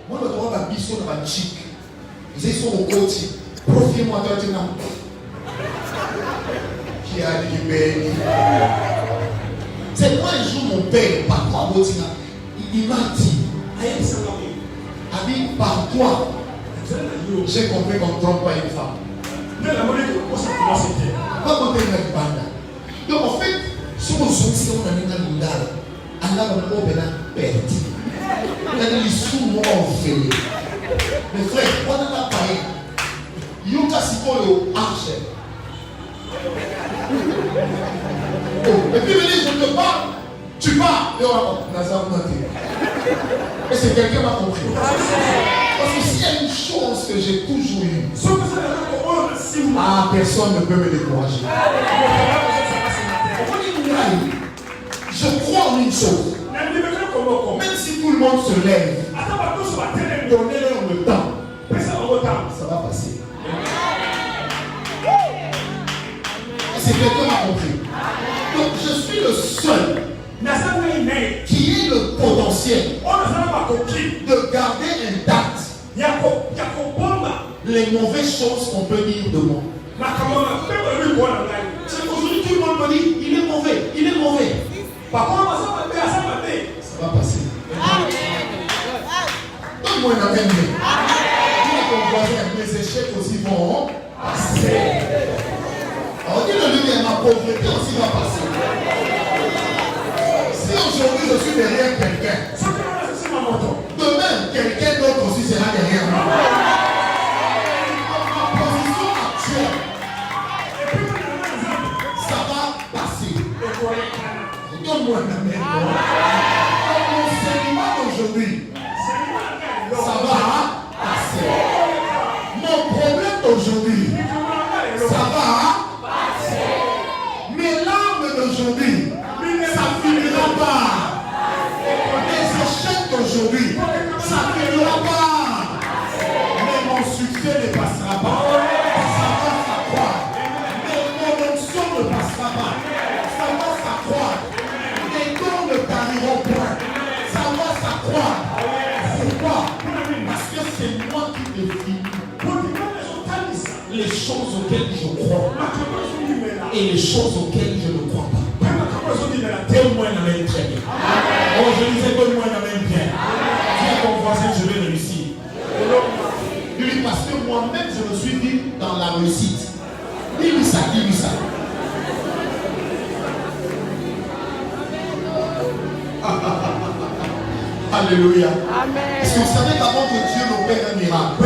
Moi, le droit va bisou dans ma chic. Ils sont au côté. Profite-moi de toi. Qui a dit béni. C'est moi, un jour, mon père, par toi, Botina, il m'a dit, Abi, par toi, j'ai compris qu'on ne trompe pas une femme. Donc en fait, si on se dit qu'on a une lindale, Allah va nous ouvrir la perte. Il a dit sous-moi en fait. Mais frère, on a la paille. Il y a un cas si on le arche. Et puis venez, je te parle. Tu parles. Et on va Nazar Nati. Et c'est quelqu'un qui m'a compris. Parce que s'il y a une chose que j'ai toujours eue, personne ne peut me décourager. Je crois en une chose. Même si tout le monde se lève, donnez-leur le temps. Ça va passer. Et c'est quelqu'un qui m'a compris. Donc je suis le seul qui ait le potentiel de garder intact les mauvaises choses qu'on peut dire de moi. C'est qu'aujourd'hui tout le monde me dit, il est mauvais, il est mauvais. Ça va passer. Donne-moi une amen. Dis à ton voisin, mes échecs aussi vont passer. Alors dis-le lui, ma pauvreté aussi va passer. Si aujourd'hui je suis derrière quelqu'un, demain quelqu'un d'autre aussi sera derrière moi. Ma position actuelle, ça va passer. Donne-moi un amen. Dans mon séminaire d'aujourd'hui, ça va passer. Mon problème d'aujourd'hui, ça va passer. Mes larmes d'aujourd'hui, ça finira pas. buffet ne passera pas. Ça va s'accroître. Mon onction ne passera pas. Ça va s'accroître. Les dons ne tariront point. Ça va s'accroître. Pourquoi? Parce que c'est moi qui définis les choses auxquelles je crois et les choses auxquelles je ne crois pas. Donne-moi un amen très bien. Oh, je disais donne-moi un amen bien. Dis à ton voisin, je vais réussir. Lui, parce que moi-même, je me suis dit dans la réussite. Dis-lui ça, dis-lui ça. Alléluia. Amen. Est-ce que vous savez qu'avant que Dieu n'opère un miracle,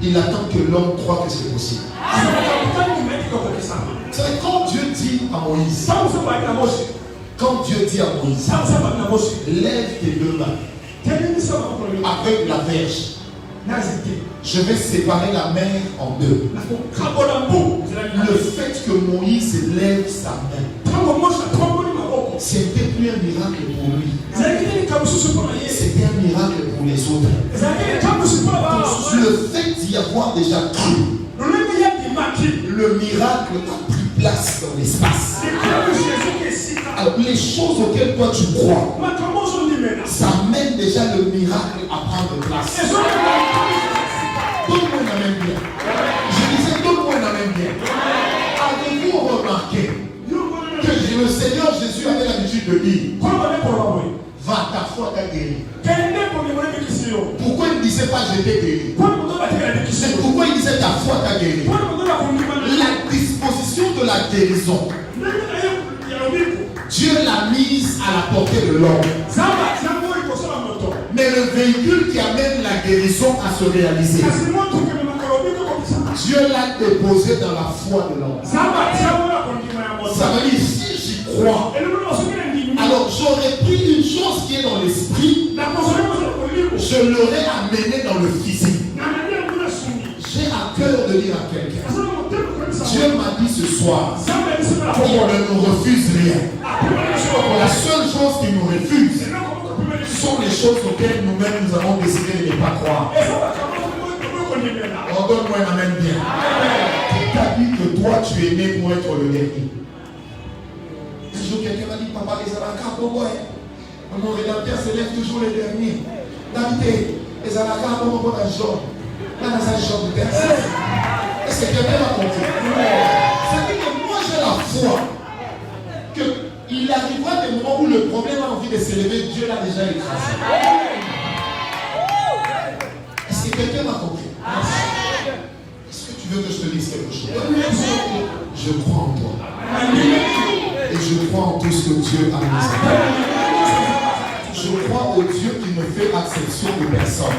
il attend que l'homme croit que c'est possible. Vous savez, quand Dieu dit à Moïse, lève tes deux mains avec la verge, je vais séparer la mer en deux. Le fait que Moïse lève sa main, c'était plus un miracle pour lui. C'était un miracle pour les autres. Le fait d'y avoir déjà cru, le miracle a pris place dans l'espace. Alors, les choses auxquelles toi tu crois, ça mène déjà le miracle à prendre place. Donne-moi un amen bien. Je disais, donne-moi un amen bien. Avez-vous remarqué que le Seigneur Jésus avait l'habitude de dire, va, ta foi t'a guéri. Pourquoi il ne disait pas je t'ai guéri? C'est pourquoi il disait ta foi t'a guéri. La disposition de la guérison, Dieu l'a mise à la portée de l'homme. Mais le véhicule qui amène la guérison à se réaliser, Dieu l'a déposé dans la foi de l'homme. Ça veut dire, si j'y crois, alors j'aurais pris une chose qui est dans l'esprit, je l'aurais amené dans le physique. J'ai à cœur de dire à quelqu'un, Dieu m'a dit ce soir, on ne nous refuse rien. La seule chose qui nous refuse sont les choses auxquelles nous-mêmes nous avons décidé de ne pas croire. Oh, donne-moi un amen bien. Qui t'a dit que toi tu es né pour être le dernier? Un jour quelqu'un m'a dit, papa, les Alaka, mon rédempteur se lève toujours les derniers. D'habiter, les Alaka, mon bon jaune. Là, dans un jaune de personne. Est-ce que quelqu'un m'a compris? Ça dit que moi j'ai la foi qu'il arrivera des moments où le problème a envie de s'élever, Dieu l'a déjà écrasé. Est-ce que quelqu'un m'a compris? Est-ce que tu veux que je te dise quelque chose? Je crois en toi. Et je crois en tout ce que Dieu a mis. Je crois au Dieu qui ne fait exception de personne.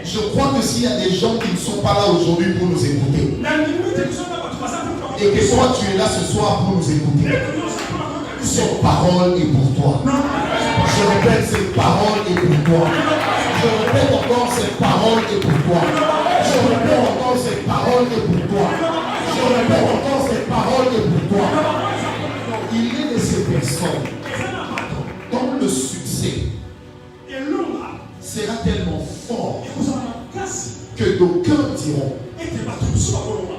Je crois que s'il y a des gens qui ne sont pas là aujourd'hui pour nous écouter, et que toi tu es là ce soir pour nous écouter, cette parole est pour toi. Je répète, cette parole est pour toi. Je répète encore, cette parole est pour toi. Je répète encore, cette parole est pour toi. Je répète encore, cette parole est pour toi. Il est de ces personnes dont le succès sera tellement fort que d'aucuns diront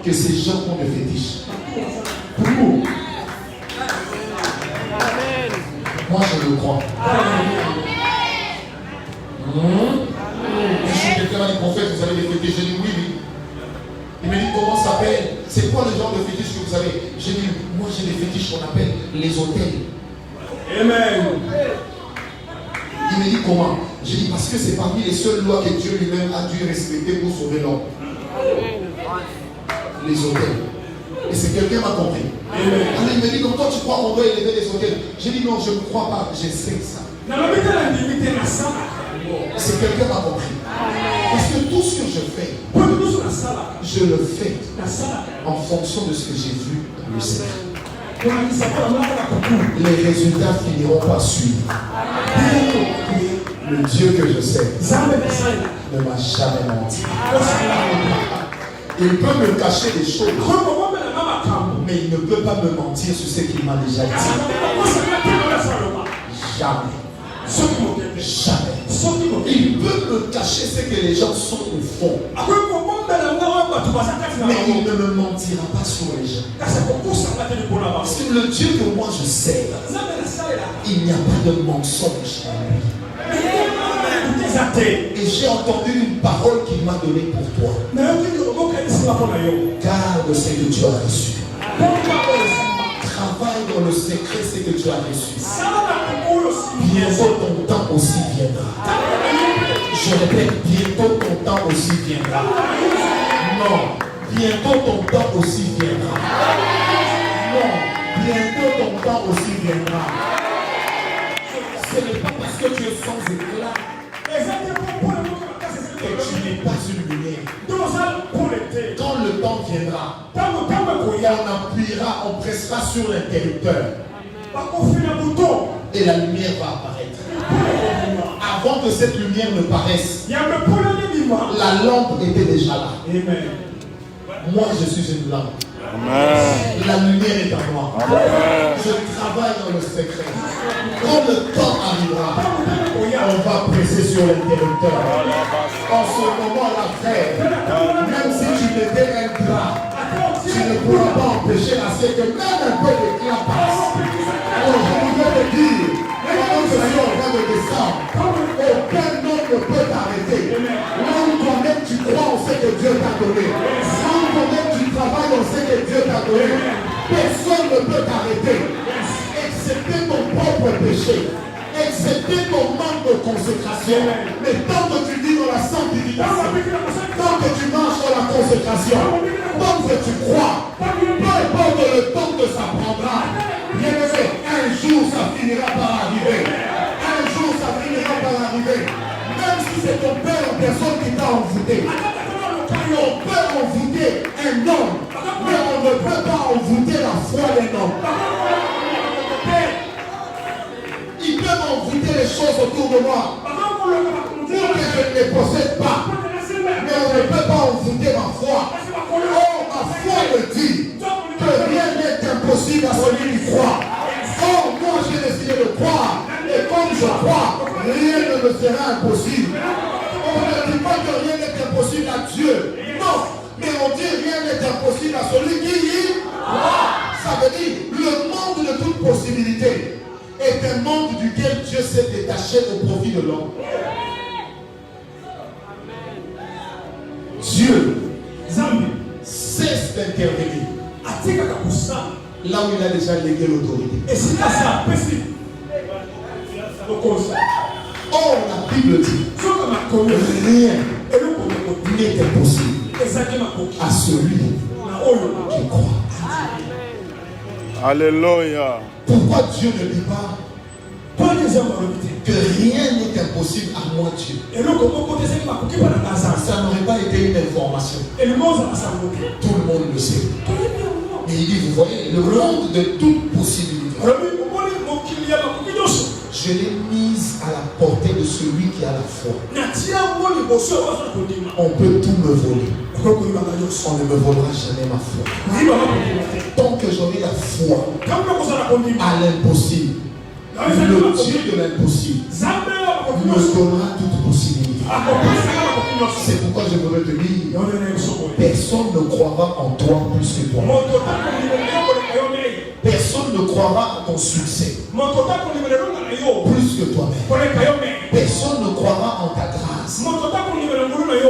que ces gens ont des fétiches. Pour nous, moi je le crois. Si quelqu'un m'a dit, prophète, vous avez des fétiches, j'ai dit oui, oui. Il m'a dit comment ça s'appelle? C'est quoi le genre de fétiche que vous avez? J'ai dit, moi j'ai des fétiches qu'on appelle les hôtels. Amen. Il m'a dit comment? J'ai dit parce que c'est parmi les seules lois que Dieu lui-même a dû respecter pour sauver l'homme. Les hôtels. Et c'est quelqu'un m'a compris. Alors il me dit, donc toi tu crois qu'on doit élever les hôtels? J'ai dit non, je ne crois pas, j'essaie ça. C'est quelqu'un m'a compris. Parce que tout ce que je fais, je le fais en fonction de ce que j'ai vu dans le Seigneur. Les résultats finiront par suivre. Le Dieu que je sais ne m'a jamais menti. Il peut me cacher des choses, mais il ne peut pas me mentir sur ce qu'il m'a déjà dit. Jamais. Jamais. Il peut me cacher ce que les gens sont au fond. Mais il ne me mentira pas sur les gens. Parce que le Dieu que moi je sais, il n'y a pas de mensonge en lui. Et j'ai entendu une parole qu'il m'a donnée pour toi. Garde ce que tu as reçu. Travaille dans le secret ce que tu as reçu. Bientôt ton temps aussi viendra. Je répète, bientôt ton temps aussi viendra. Non, bientôt ton temps aussi viendra. Non, bientôt ton temps aussi viendra. Ce n'est pas parce que tu es sans éclat que tu n'es pas une lumière. Quand le temps viendra, on appuiera, on pressera sur l'interrupteur et la lumière va apparaître. Avant que cette lumière ne paraisse, la lampe était déjà là. Moi je suis une lampe. Amen. La lumière est en moi. Amen. Je travaille dans le secret. Quand le temps arrivera, on va presser sur l'interrupteur. En ce moment-là, frère, même si tu mettais un drap, tu ne pourras pas empêcher la que même un peu d'éclat passe. Alors je voudrais te dire, quand je suis en train de descendre, aucun homme ne peut t'arrêter. Là où toi-même tu crois en ce que Dieu t'a donné, là où toi-même tu travailles en ce que Dieu t'a donné, personne ne peut t'arrêter, excepté ton propre péché, excepté ton manque de consécration. Mais tant que tu vis dans la sanctification, tant que tu marches dans la consécration, tant que tu crois, peu importe le temps que ça prendra, bien aimé, un jour ça finira par arriver. Un jour ça finira par arriver. Même si c'est ton père en personne qui t'a envoûté. On peut envoûter un homme, mais on ne peut pas envoûter la foi d'un homme. Ils peuvent envoûter les choses autour de moi pour que je ne les possède pas. Mais on ne peut pas envoûter ma foi. Oh, ma foi me dit que rien n'est impossible à celui qui croit. Oh, moi j'ai décidé de croire. Et comme je crois, rien ne me sera impossible. On ne dit pas que rien n'est impossible à Dieu. Non, mais on dit rien n'est impossible à celui qui y croit. Ça veut dire le monde de toute possibilité est un monde duquel Dieu s'est détaché au profit de l'homme. Dieu cesse d'intervenir là où il a déjà légué l'autorité. Or, la Bible dit rien n'est impossible à celui qui croit. Alléluia. Pourquoi Dieu ne dit pas que rien n'est impossible à moi Dieu? Ça n'aurait pas été une information. Tout le monde le sait. Mais il dit, vous voyez, le monde de toute possibilité, je l'ai mise à la portée de celui qui a la foi. On peut tout me voler. On ne me volera jamais ma foi. Tant que j'aurai la foi à l'impossible, le Dieu de l'impossible me donnera toute possibilité. C'est pourquoi je voudrais te dire, personne ne croira en toi plus que toi. Personne ne croira à ton succès plus que toi-même. Personne ne croira en ta grâce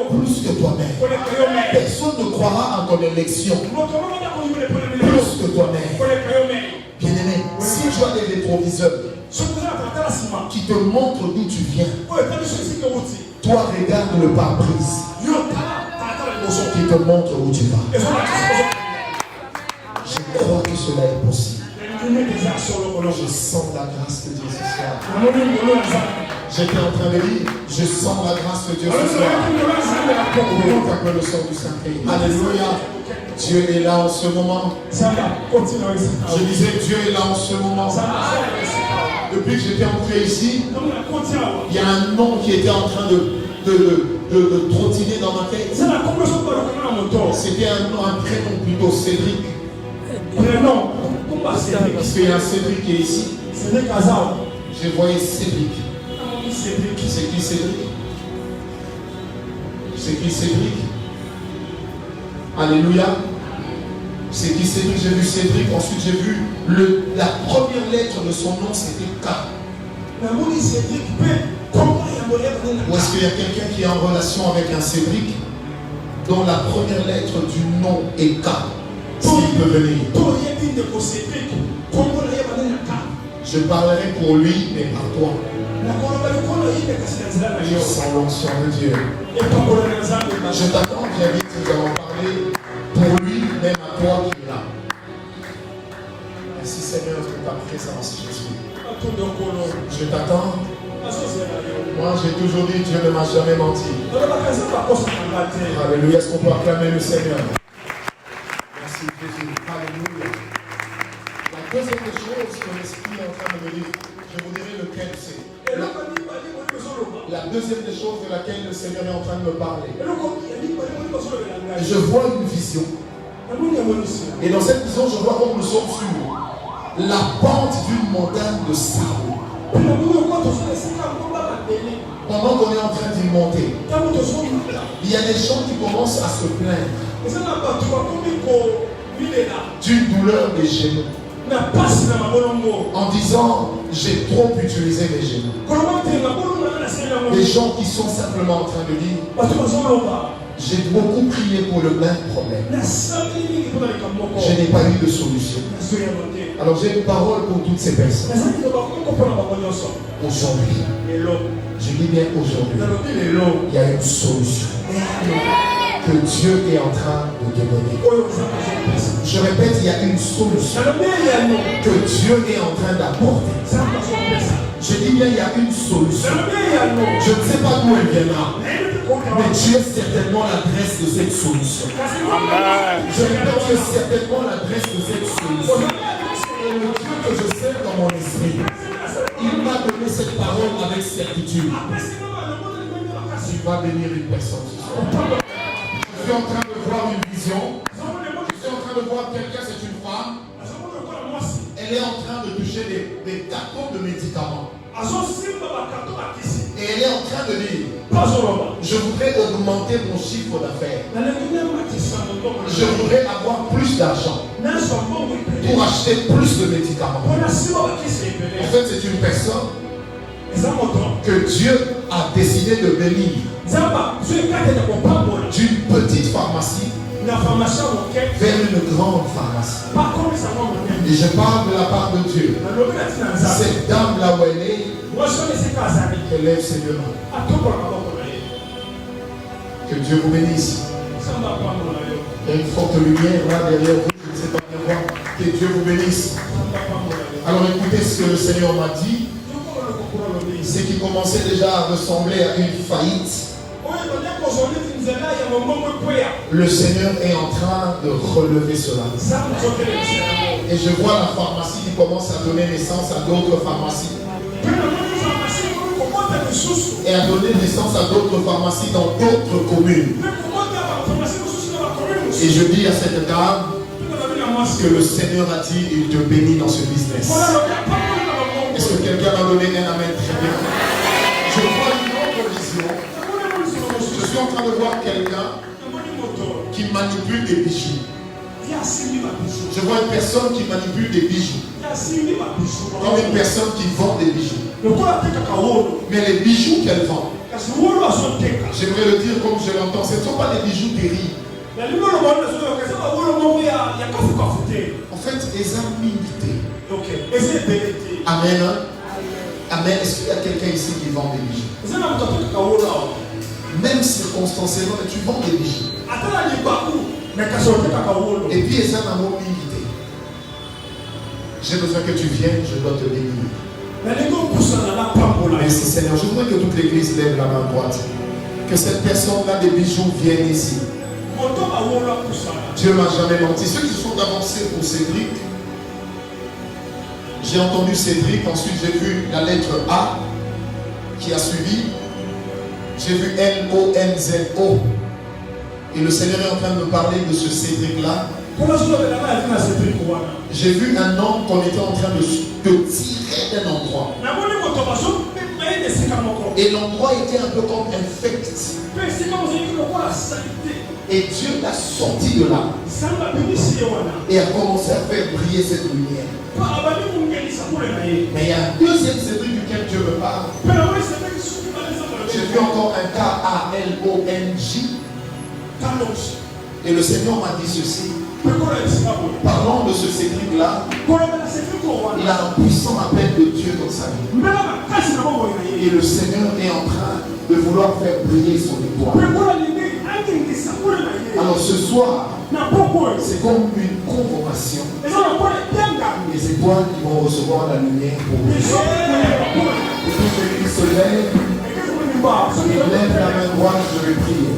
plus que toi-même. Personne ne croira en ton élection plus que toi-même. Bien-aimé, si tu as des rétroviseurs qui te montrent d'où tu viens, toi regarde le pare-brise qui te montre où tu vas. Je crois que cela est possible. Je sens la grâce de Dieu ce soir. J'étais en train de dire, je sens la grâce de Dieu ce soir. Le son du Saint-Esprit. Alléluia. Dieu est là en ce moment. Je disais, Dieu est là en ce moment. Depuis que j'étais entré ici, il y a un nom qui était en train de trottiner dans ma tête. C'était un prénom plutôt, Cédric. Parce qu'il y a un Cédric qui est ici. Je voyais Cédric. C'est qui Cédric? C'est qui Cédric? Alléluia. C'est qui Cédric? J'ai vu Cédric. Ensuite j'ai vu la première lettre de son nom, c'était K. Ou est-ce qu'il y a quelqu'un qui est en relation avec un Cédric dont la première lettre du nom est K? S'il peut venir. Je parlerai pour lui, mais par toi. Sans l'onction de Dieu. Je t'attends, bien vite, nous allons parler pour lui, même à toi qui est là. Merci Seigneur de ta présence, Jésus. Je t'attends. Moi, j'ai toujours dit, Dieu ne m'a jamais menti. Alléluia, est-ce qu'on peut acclamer le Seigneur? Merci Jésus. Alléluia. La deuxième des choses que l'Esprit est en train de me dire, je vous dirai lequel c'est. La deuxième des choses de laquelle le Seigneur est en train de me parler. Je vois une vision. Et dans cette vision, je vois comme nous sommes sur la pente d'une montagne de sable. Pendant qu'on est en train d'y monter, il y a des gens qui commencent à se plaindre d'une douleur des genoux. En disant, j'ai trop utilisé mes genoux. Des gens qui sont simplement en train de dire, j'ai beaucoup prié pour le même problème. Je n'ai pas eu de solution. Alors j'ai une parole pour toutes ces personnes. Aujourd'hui, je dis bien aujourd'hui, il y a une solution que Dieu est en train de donner. Je répète, il y a une solution que Dieu est en train d'apporter. Je dis bien, il y a une solution. Je ne sais pas d'où elle viendra, mais Dieu est certainement l'adresse de cette solution. Je répète, Dieu est certainement l'adresse de cette solution. Et le Dieu que je sais dans mon esprit, il m'a donné cette parole avec certitude. Tu vas bénir une personne. Je suis en train de voir une vision. Je suis en train de voir quelqu'un, c'est une femme. Elle est en train de toucher des cartons de médicaments. Et elle est en train de dire, je voudrais augmenter mon chiffre d'affaires. Je voudrais avoir plus d'argent pour acheter plus de médicaments. En fait, c'est une personne que Dieu a décidé de bénir d'une petite pharmacie vers une grande pharmacie. Et je parle de la part de Dieu. Cette dame là où elle est, elle lève ses deux mains. Que Dieu vous bénisse. Il y a une forte lumière là derrière vous, je ne sais pas bien voir. Que Dieu vous bénisse. Alors écoutez ce que le Seigneur m'a dit. C'est qu'il commençait déjà à ressembler à une faillite. Le Seigneur est en train de relever cela. Et je vois la pharmacie qui commence à donner naissance à d'autres pharmacies. Et à donner naissance à d'autres pharmacies dans d'autres communes. Et je dis à cette dame que le Seigneur a dit, il te bénit dans ce business. Est-ce que quelqu'un m'a donné un amen? Très bien. Je vois une autre vision. Je suis en train de voir quelqu'un qui manipule des bijoux. Je vois une personne qui manipule des bijoux. Comme une personne qui vend des bijoux. Mais les bijoux qu'elle vend, j'aimerais le dire comme je l'entends, ce ne sont pas des bijouteries. En fait, ils ont limité. Amen. Amen. Est-ce qu'il y a quelqu'un ici qui vend des bijoux? Même circonstanciellement, mais tu vends des bijoux. Et puis, ils ont un mot limité. J'ai besoin que tu viennes, je dois te bénir. Merci Seigneur. Je voudrais que toute l'église lève la main droite. Que cette personne-là des bijoux vienne ici. Dieu ne m'a jamais menti. Ceux qui sont avancés pour Cédric, j'ai entendu Cédric, ensuite j'ai vu la lettre A qui a suivi. J'ai vu L-O-N-Z-O. Et le Seigneur est en train de me parler de ce Cédric-là. J'ai vu un homme qu'on était en train de tirer d'un endroit. Et l'endroit était un peu comme infect. Et Dieu l'a sorti de là. Et a commencé à faire briller cette lumière. Mais il y a un deuxième secret duquel Dieu me parle. J'ai vu encore un K-A-L-O-N-J. Et le Seigneur m'a dit ceci. Parlons de ce Cédric-là. Il a un puissant appel de Dieu dans sa vie. Et le Seigneur est en train de vouloir faire briller son étoile. Alors ce soir, c'est comme une convocation. Les étoiles qui vont recevoir la lumière pour vous. Et tout celui qui se lève, il lève la main droite, je vais prier.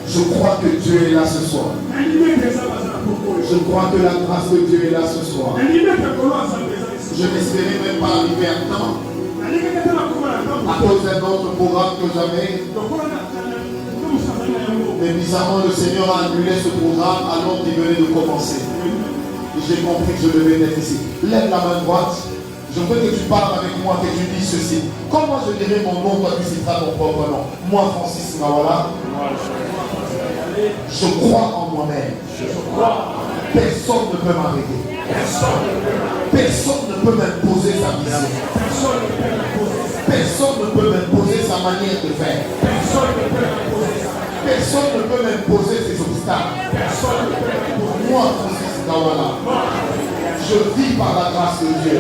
Je crois que Dieu est là ce soir. Je crois que la grâce de Dieu est là ce soir. Je n'espérais même pas arriver à temps à cause d'un autre programme que j'avais. Mais bizarrement, le Seigneur a annulé ce programme alors qu'il venait de commencer. Et j'ai compris que je devais être ici. Lève la main droite. Je veux que tu parles avec moi, que tu dises ceci. Comme moi je dirais mon nom, toi tu citeras ton propre nom. Moi, Francis Nawala. Je crois en moi-même. Personne ne peut m'arrêter. Personne ne peut m'imposer sa vision. Personne ne peut m'imposer sa manière de faire. Personne ne peut m'imposer ses obstacles. Moi, Francis Nawala, je vis par la grâce de Dieu.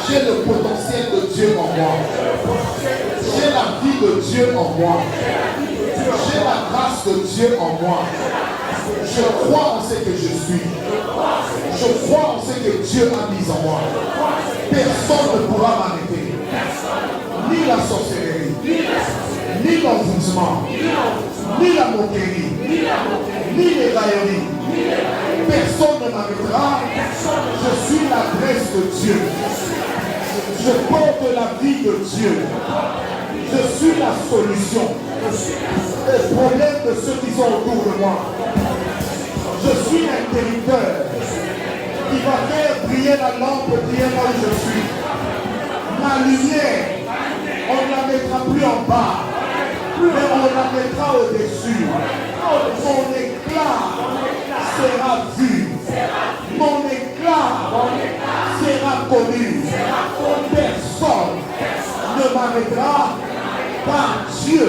J'ai le potentiel de Dieu en moi. J'ai la vie de Dieu en moi. J'ai la grâce de Dieu en moi. Je crois en ce que je suis. Je crois en ce que Dieu a mis en moi. Personne ne pourra m'arrêter. Ni la sorcellerie, ni l'envoûtement, ni la moquerie, ni les railleries. Personne ne m'arrêtera. Je suis l'adresse de Dieu. Je porte la vie de Dieu. Je suis la solution aux problèmes de ceux qui sont autour de moi. Je suis l'interrupteur qui va faire briller la lampe qui est là où je suis. Ma lumière, on ne la mettra plus en bas, mais on la mettra au-dessus. Mon éclat sera vu. Mon éclat sera connu. Personne ne m'arrêtera car Dieu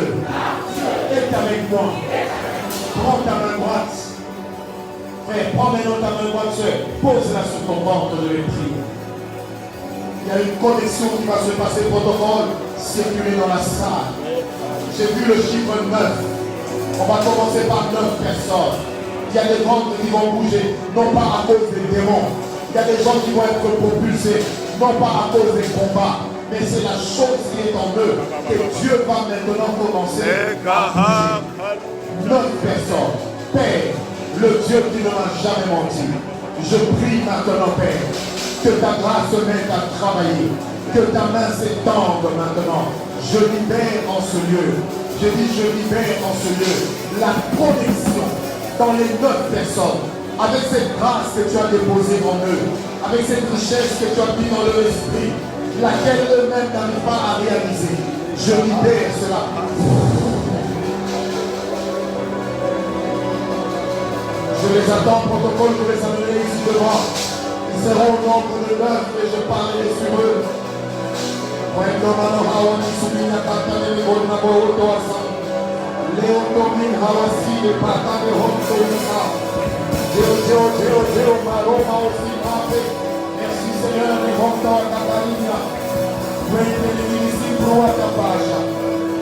est avec moi. Prends ta main droite. Frère, prends maintenant ta main droite, soeur. Pose-la sur ton ventre, je vais prier. Il y a une connexion qui va se passer, protocole, circuler dans la salle. J'ai vu le chiffre 9. On va commencer par 9 personnes. Il y a des ventres qui vont bouger, non pas à cause des démons. Il y a des gens qui vont être propulsés, non pas à cause des combats. Mais c'est la chose qui est en eux que Dieu va maintenant commencer. 9 personnes. Père, le Dieu qui ne m'a jamais menti. Je prie maintenant, Père, que ta grâce m'aide à travailler. Que ta main s'étende maintenant. Je libère en ce lieu. Je dis, je libère en ce lieu la connexion dans les 9 personnes. Avec cette grâce que tu as déposée en eux. Avec cette richesse que tu as mis dans leur esprit. Laquelle eux-mêmes n'arrivent pas à réaliser. Je libère cela. Je les attends, protocole, je vais les amener ici devant. Ils seront au nombre de 9 et je parlerai sur eux. Merci Seigneur, les montants à Catalina. Prende le municipio a Capacha.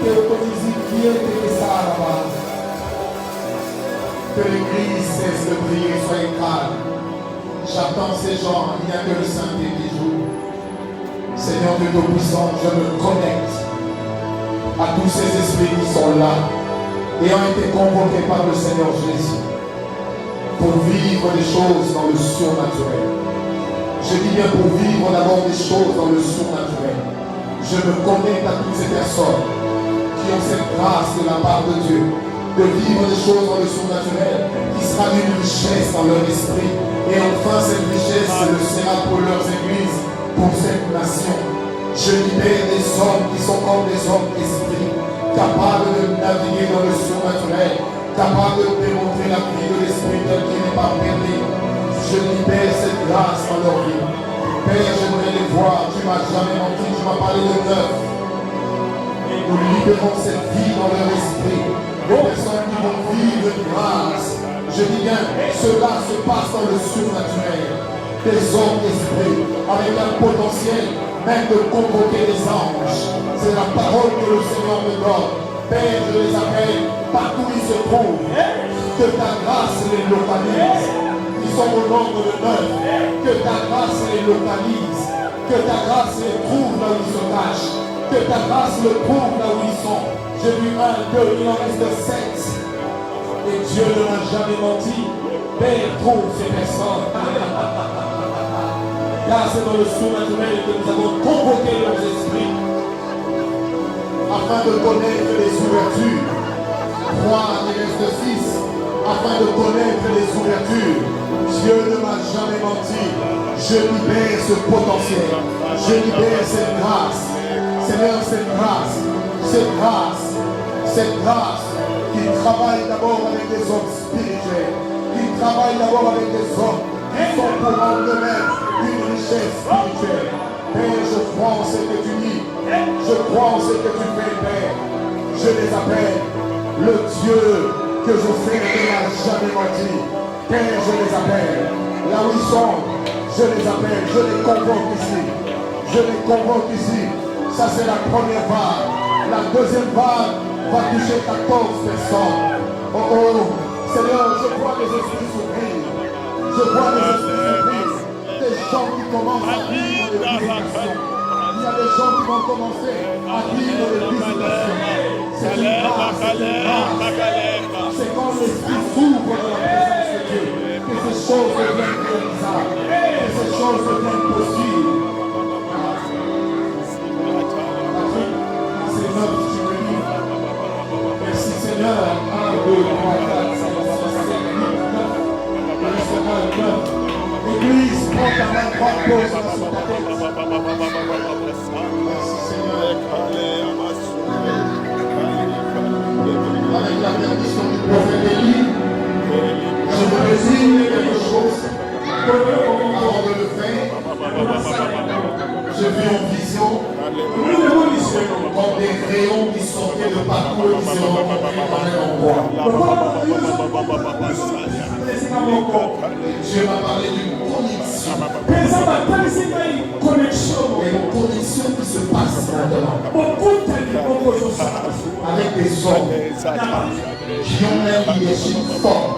Que autorise qui est que ça là-bas. Que l'église cesse de prier, soyez calme. J'attends ces gens, il n'y a que le Saint-Esprit qui joue. Seigneur Dieu Tout-Puissant, je me connecte à tous ces esprits qui sont là et ont été convoqués par le Seigneur Jésus pour vivre des choses dans le surnaturel. Je dis bien pour vivre d'abord des choses dans le surnaturel. Je me connecte à toutes ces personnes qui ont cette grâce de la part de Dieu de vivre des choses dans le surnaturel qui sera une richesse dans leur esprit. Et enfin cette richesse le sera pour leurs églises, pour cette nation. Je libère des hommes qui sont comme des hommes esprits, capables de naviguer dans le surnaturel, capables de démontrer la vie de l'esprit tel qu'il n'est pas perdu. Je libère cette grâce dans leur vie. Père, j'aimerais les voir. Tu m'as jamais menti, tu m'as parlé de neuf. Et nous libérons cette vie dans leur esprit. Les personnes qui vont vivre de grâce. Je dis bien, cela se passe dans le surnaturel. Des hommes d'esprit, avec un potentiel même de convoquer les anges. C'est la parole que le Seigneur me donne. Père, je les appelle partout où ils se trouvent. Que ta grâce les localise. Ils sont au nombre de 9. Que ta grâce les localise. Que ta grâce les trouve là où ils se cachent. Que ta grâce les trouve là où ils sont. J'ai vu 1, 2, il en reste 7. Et Dieu ne m'a jamais menti. Père, trouve ces personnes. Car c'est dans le surnaturel que nous avons convoqué leurs esprits afin de connaître les ouvertures. 3, il reste 6. Afin de connaître les ouvertures. Dieu ne m'a jamais menti. Je libère ce potentiel. Je libère cette grâce. Seigneur, cette grâce. Cette grâce. Cette grâce qui travaille d'abord avec des hommes spirituels. Qui travaille d'abord avec des hommes qui sont pour eux-mêmes une richesse spirituelle. Père, je crois en ce que tu dis. Je crois en ce que tu fais, Père. Je les appelle. Le Dieu que je sais ne m'a jamais menti. Père, je les appelle. Là où ils sont, je les appelle. Je les convoque ici. Je les convoque ici. Ça, c'est la première vague. La deuxième vague va toucher 14 personnes. Oh oh, Seigneur, je vois les esprits s'ouvrir. Je vois les esprits s'ouvrir. Des gens qui commencent à vivre les visitations. Il y a des gens qui vont commencer à vivre les visitations. C'est une grâce, c'est une grâce. C'est quand l'esprit s'ouvre dans la présence de Dieu que ces choses deviennent réalisables, que ces choses deviennent possibles. C'est notre Dieu. Merci Seigneur. 1, 2, 3, 4, 5, 6, 7, 8, 9. Église, prends ta main droite, pose-la sur ta tête. Merci Seigneur. Avec la permission du prophète Élie, je vous désigne quelque chose. Avant de le faire, je vis en vision comme des rayons qui sortaient de partout et qui se rencontraient dans un endroit. Dieu m'a parlé d'une connexion. Et une connexion qui se passe maintenant. Avec des hommes qui ont un leadership fort.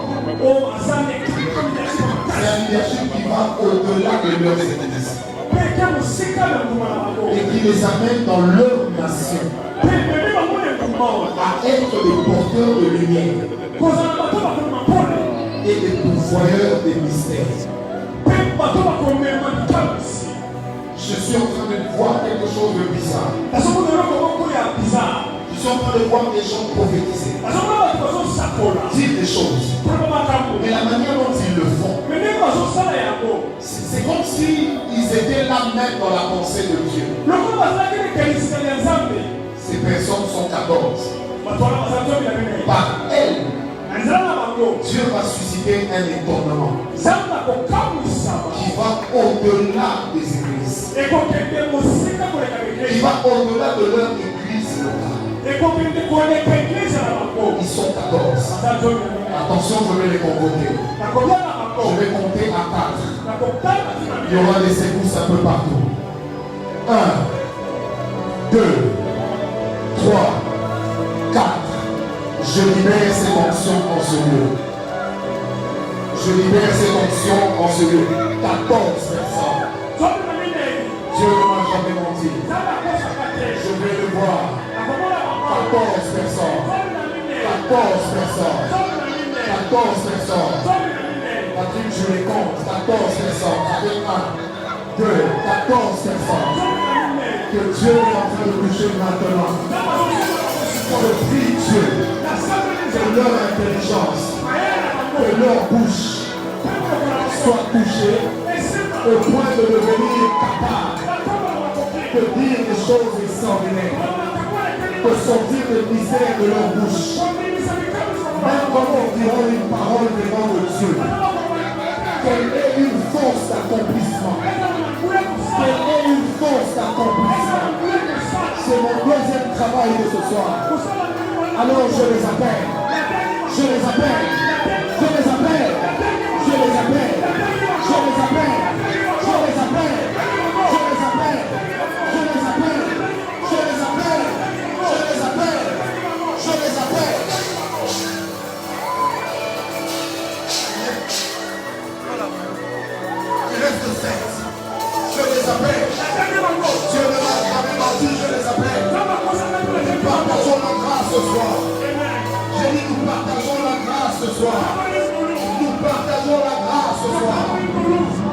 C'est un leadership qui va au-delà de leurs églises. Et qui les amène dans leur nation à être des porteurs de lumière et des pourvoyeurs des mystères. Je suis en train de voir quelque chose de bizarre. Je suis en train de voir des gens prophétiser, dire des choses, mais la manière dont ils le font, c'est comme s'ils étaient là même dans la pensée de Dieu. Ces personnes sont 14. Par elles, Dieu va susciter un étonnement qui va au-delà des églises, qui va au-delà de leur église locale. Ils sont 14. Attention, je vais les convoquer. Je vais compter à 4. Il y aura des secousses un peu partout. 1, 2, 3, 4. Je libère cette onction en ce lieu. Je libère cette onction en ce lieu. 14 personnes. Dieu ne m'a jamais menti. Je vais le voir. 14 personnes. 14 personnes. 14 personnes. Patrick, je les compte. 14 personnes. Avec 1, 2, 14 personnes. Que Dieu est en train de toucher maintenant. Je prie Dieu. Que leur intelligence, que leur bouche soit touchée au point de devenir capable peut dire des choses extraordinaires, que sortir le mystère de leur bouche. Même comme on dira une parole devant le Dieu, qu'elle ait une force d'accomplissement. Qu'elle ait une force d'accomplissement. C'est mon deuxième travail de ce soir. Alors je les appelle. Je les appelle. Je les appelle. Je les appelle. Je les appelle. Je les appelle. Je les appelle. Je les appelle. Je les appelle. Je les appelle. Je les appelle. Il reste 7. Je les appelle. Dieu ne m'a jamais menti, je les appelle. Nous partageons la grâce ce soir. J'ai dit nous partageons la grâce ce soir. Nous partageons la grâce ce soir.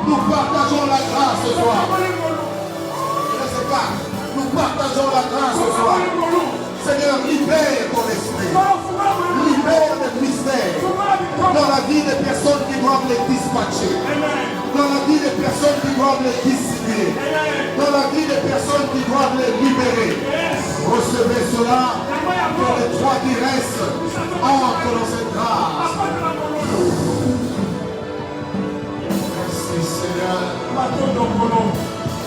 Nous partageons la grâce ce soir. Je ne sais pas. Nous partageons la grâce ce soir. Seigneur, libère ton esprit. Libère le mystère dans la vie des personnes qui doivent les dispatcher. Dans la vie des personnes qui doivent les dissimuler. Dans la vie des personnes qui doivent les libérer. Recevez cela. Que les trois qui restent entrent dans cette grâce. Merci Seigneur.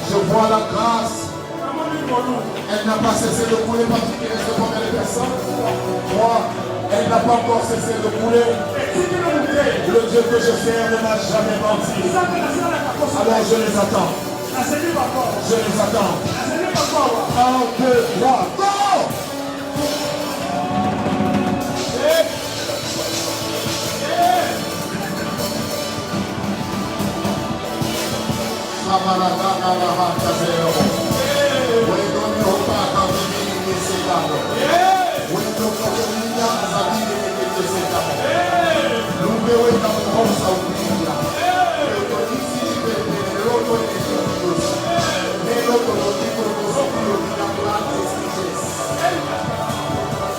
Je vois la grâce. Elle n'a pas cessé de couler parce qu'il reste combien de personnes? 3. Elle n'a pas encore cessé de couler. Le Dieu que je sers ne m'a jamais menti. Alors je les attends. Je les attends. 1, 2, 3, go!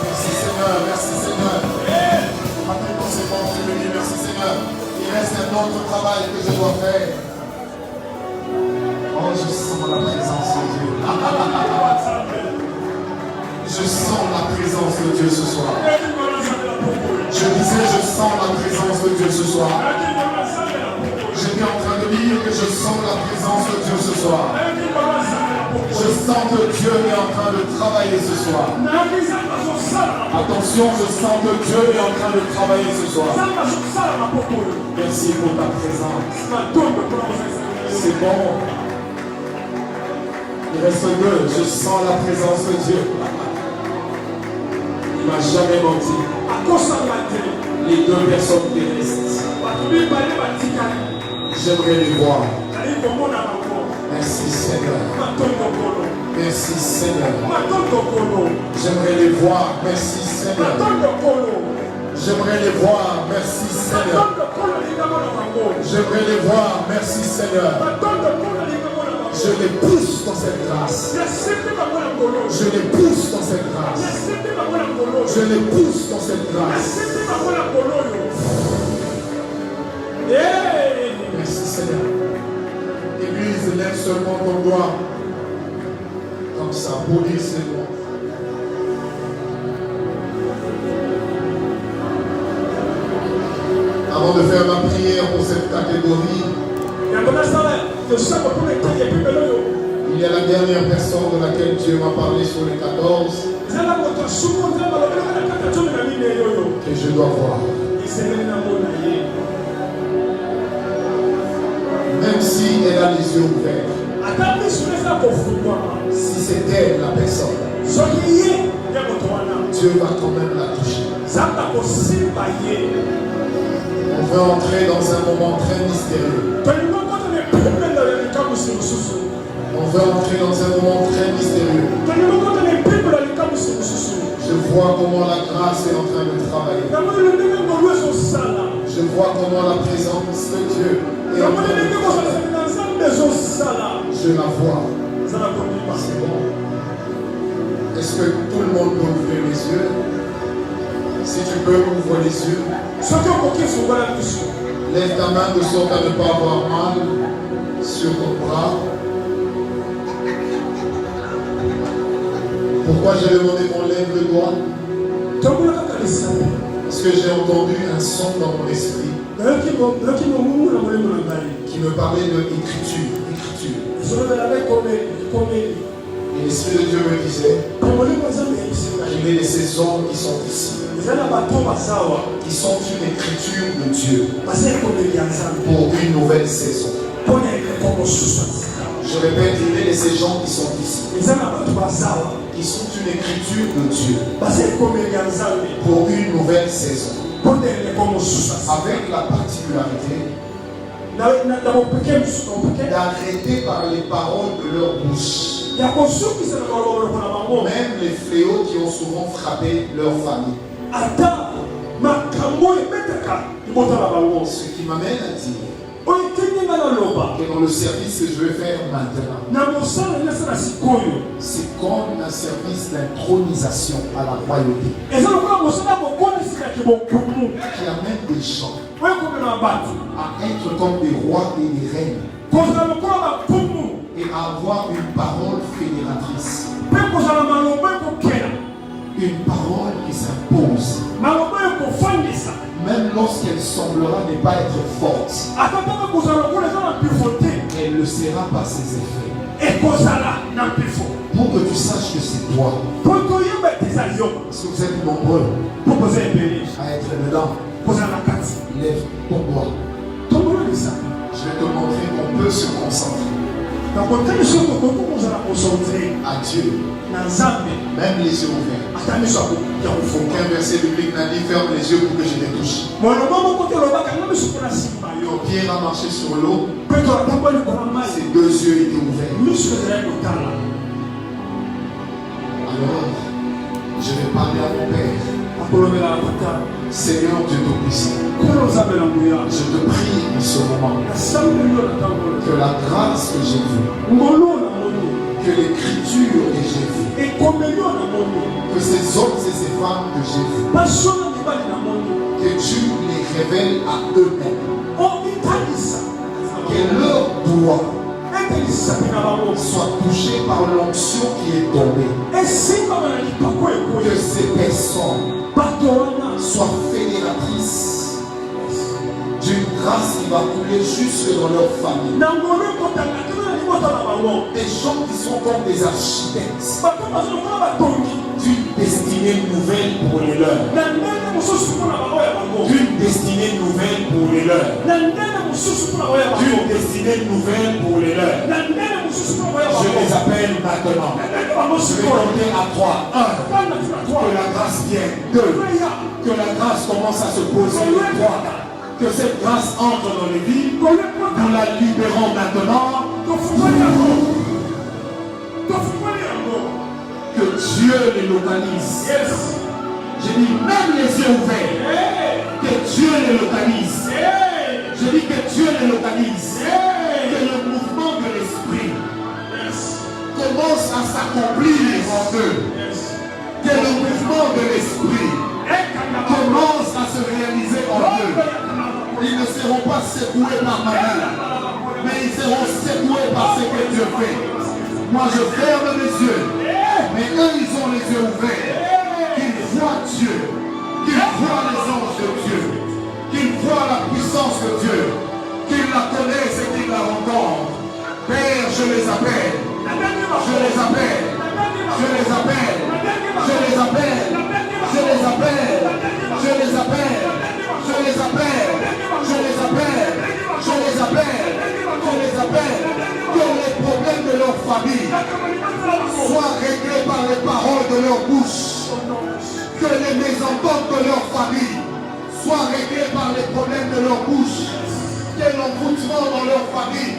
Merci Seigneur, merci Seigneur. Maintenant c'est bon, c'est venu, merci Seigneur. Il reste un autre travail que je dois faire. Oh, je sens la présence de Dieu. Je sens la présence de Dieu ce soir. Je disais, je sens la présence de Dieu ce soir. J'étais en train de dire que je sens la présence de Dieu ce soir. Je sens que Dieu est en train de travailler ce soir. Attention, je sens que Dieu est en train de travailler ce soir. Merci pour ta présence. C'est bon. Il reste 2. Je sens la présence de Dieu. Il ne m'a jamais menti. Les 2 personnes qui restent, j'aimerais les voir. Merci Seigneur. Merci Seigneur. J'aimerais les voir. Merci Seigneur. J'aimerais les voir. Merci Seigneur. J'aimerais les voir. Merci Seigneur. Je les pousse dans cette grâce. Je les pousse dans cette grâce. Je les pousse dans cette grâce. Merci Seigneur. Église, lève seulement ton doigt. Comme ça, police ses doigts. Avant de faire ma prière pour cette catégorie, il y a la dernière personne de laquelle Dieu m'a parlé sur les 14 que je dois voir. Même si elle a les yeux ouverts, si c'est elle la personne, Dieu va quand même la toucher. On veut entrer dans un moment très mystérieux. On veut entrer dans un moment très mystérieux. Je vois comment la grâce est en train de travailler. Je vois comment la présence de Dieu est en train de travailler. Je la vois. C'est bon. Est-ce que tout le monde peut ouvrir les yeux? Si tu peux, ouvre les yeux. Lève ta main de sorte à ne pas avoir mal sur ton bras. Pourquoi j'ai demandé qu'on lève le doigt? Parce que j'ai entendu un son dans mon esprit qui me parlait de écriture. Et l'Esprit de Dieu me disait qu'il est de ces hommes qui sont ici, qui sont une écriture de Dieu pour une nouvelle saison. Je répète, il est de ces gens qui sont ici, qui sont une écriture de Dieu pour une nouvelle saison, avec la particularité d'arrêter par les paroles de leur bouche même les fléaux qui ont souvent frappé leur famille. Ce qui m'amène à dire que dans le service que je vais faire maintenant, c'est comme un service d'intronisation à la royauté qui amène des gens à être comme des rois et des reines et à avoir une parole fédératrice, une parole qui s'impose même lorsqu'elle semblera ne pas être forte, elle le sera par ses effets. Pour que tu saches que c'est toi, parce que vous êtes nombreux à être dedans, lève ton doigt. Je vais te montrer qu'on peut se concentrer à Dieu, même les yeux ouverts. Aucun verset biblique n'a dit ferme les yeux pour que je te touche. Pierre a marché sur l'eau, ses deux yeux étaient ouverts. Alors, je vais parler à mon Père. Seigneur Dieu Tout-Puissant, je te prie en ce moment que la grâce que j'ai vue, que l'écriture que j'ai vue, que ces hommes et ces femmes que j'ai vus, que tu les révèles à eux-mêmes, que leur doigt soit touché par l'onction qui est tombée, que ces personnes soient fédératrices d'une grâce qui va couler jusque dans leur famille. Des gens qui sont comme des architectes d'une destinée nouvelle pour les leurs. D'une destinée nouvelle pour les leurs. D'une destinée nouvelle pour les leurs. Je les appelle maintenant. Je vais compter à 3. 1. Que la grâce vienne. 2. Que la grâce commence à se poser. 3. Que cette grâce entre dans les vies. Nous la libérons maintenant. Que Dieu les localise. Je dis même les yeux ouverts. Que Dieu les localise. Je dis que Dieu les localise. Que le mouvement de l'esprit commence à s'accomplir en eux. Que le mouvement de l'esprit commence à se réaliser en eux. Ils ne seront pas secoués par ma vie, mais ils seront secoués par ce que Dieu fait. Moi je ferme les yeux, mais eux ils ont les yeux ouverts. Qu'ils voient Dieu, qu'ils voient les anges de Dieu, qu'ils voient la puissance de Dieu, qu'ils la connaissent et qu'ils la rencontrent. Père, je les appelle, je les appelle, je les appelle, je les appelle, je les appelle, je les appelle, je les appelle, je les appelle, je les appelle, je les appelle, que les problèmes de leur famille soient réglés par les paroles de leur bouche, que les mésententes de leur famille soient réglés par les problèmes de leur bouche, que l'envoûtement dans leur famille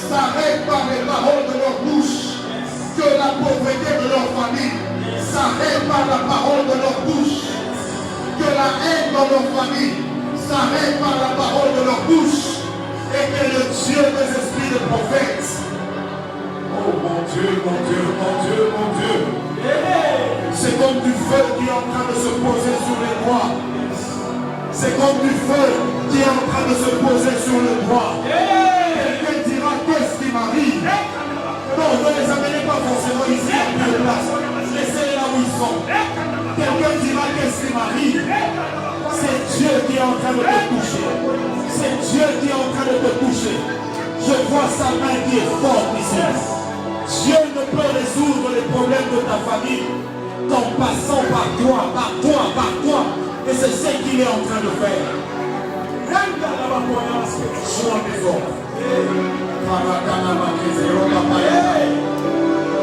s'arrête par les paroles de leur bouche, que la pauvreté de leur famille s'arrête par la parole de leur bouche, que la haine dans leur famille s'arrête par la parole de leur bouche, et que le Dieu des esprits de prophètes, oh mon Dieu, mon Dieu, mon Dieu, mon Dieu, c'est comme du feu qui est en train de se poser sur les doigts. C'est comme du feu qui est en train de se poser sur le doigt. Quelqu'un dira, qu'est-ce qui m'arrive? Non, ne les amenez pas forcément ici à la place. Laissez-les maison. Quelqu'un dira qu'est-ce qui m'arrive. C'est Dieu qui est en train de te toucher. C'est Dieu qui est en train de te toucher. Je vois sa main qui est forte ici. Dieu ne peut résoudre les problèmes de ta famille qu'en passant par toi, par toi, par toi. Et c'est ce qu'il est en train de faire. Sois maison.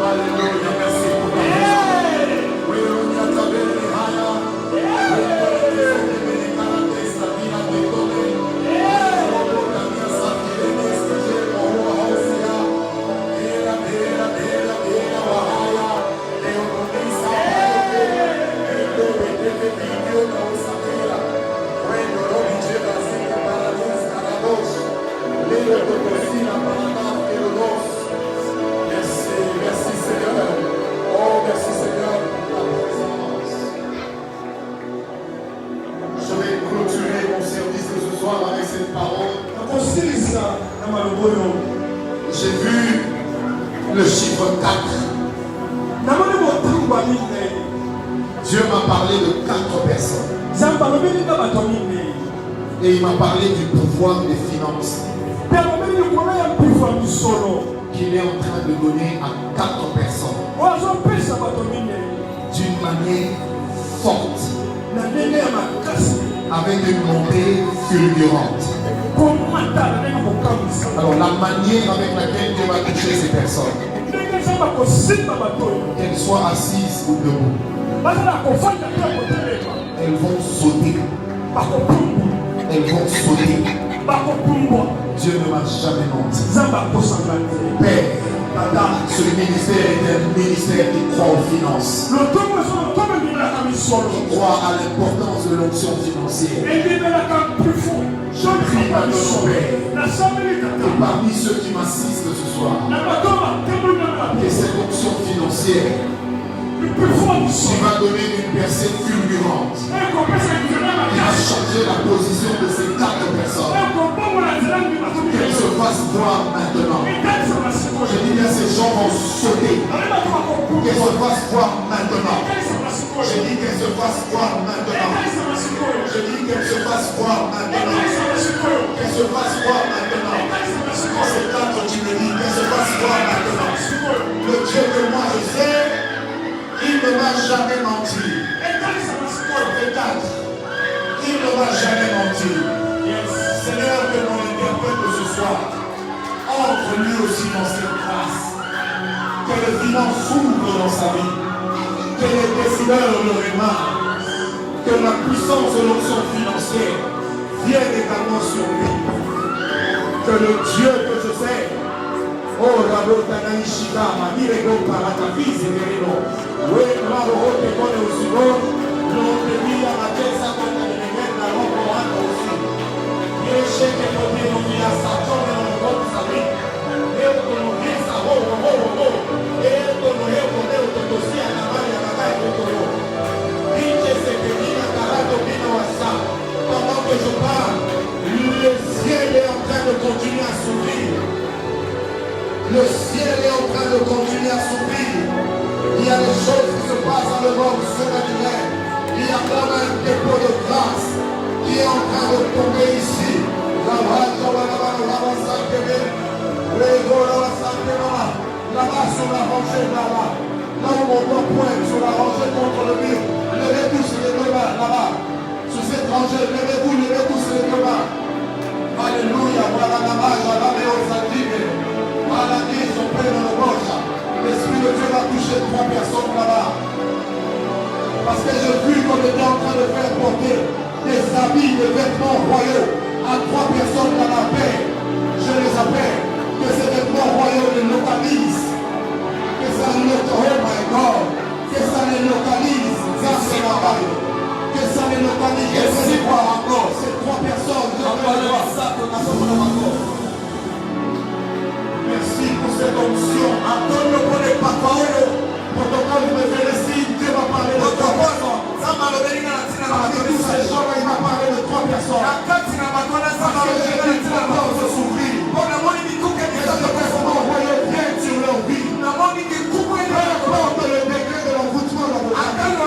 Alléluia, merci pour ta merci Seigneur. Oh, merci Seigneur pour ta présence. Je vais clôturer mon service de ce soir avec cette parole. J'ai vu le chiffre 4. Dieu m'a parlé de 4 personnes. Et il m'a parlé du pouvoir des finances qu'il est en train de donner à 4 personnes d'une manière forte, avec une montée fulgurante. Alors la manière avec laquelle Dieu va toucher ces personnes, qu'elles soient assises ou debout, elles vont sauter. Elles vont sauter. Dieu ne m'a jamais menti. Père, ce ministère est un ministère qui croit aux finances. Qui croit à l'importance de l'onction financière. Je prie maintenant, Père, et parmi ceux qui m'assistent ce soir, que cette onction financière qui va donner une percée fulgurante, qui va changer la position de ces 4 personnes, qu'elles se fassent voir maintenant. Je dis bien, ces gens vont sauter, qu'elles se fassent voir maintenant. Je dis qu'elles se fassent voir maintenant. Je dis qu'elles se fassent voir maintenant. Qu'elles se fassent voir maintenant. C'est 4 qui me dit qu'elles se fassent voir maintenant. Le Dieu que moi je sais, il ne m'a jamais menti. Il ne m'a jamais menti. Seigneur, que mon interprète de ce soir entre lui aussi dans cette grâce. Que les finances s'ouvrent dans sa vie. Que les décideurs le remarquent. Que la puissance de l'onction financière vienne également sur lui. Que le Dieu que je sais, oh Rabotana Ishika, Madirego Paratafis et Verino, oui, Maro te connaît aussi, l'on te dit à la tête, ça compte à l'église, la robe aussi. Et je sais que l'on dit, on dit à Satan, et on va sa vie. Et on dit, ça va, et on dit, aussi à la main, à la main, et on dit, c'est que dit à Karato, pendant que je parle, le ciel est en train de continuer à s'ouvrir. Le ciel est en train de continuer à s'ouvrir. Il y a des choses qui se passent dans le monde surnaturel. Il y a quand même un dépôt de grâce qui est en train de tomber ici. Là-bas sur la rangée, là-bas. Là où mon doigt pointe sur la rangée contre le mur. Levez tous les deux mains, là-bas. Sur cette rangée, levez-vous tous les deux mains. Alléluia, voilà la marche, la l'Esprit de Dieu va toucher 3 personnes là-bas. Parce que j'ai vu qu'on était en train de faire porter des habits, des vêtements royaux à 3 personnes dans la paix. Je les appelle, que ces vêtements royaux les localisent. Que ça les localise, oh my God. Que ça les localise, ça c'est la balle. Que ça les localise, je veux les voir encore. Ces 3 personnes, je veux les voir ça, que nous sommes encore. Merci pour cette onction. Antonio pone papao. Protocole me félicite. Dieu va parler de 3 personnes. Parmi tous ces gens-là, il m'a parlé de 3 personnes. Parce que j'ai dit 3 portes s'ouvrir. Et ça te fait vraiment envoyer bien sur leur vie. Peu importe le degré de l'envoûtement dans votre vie.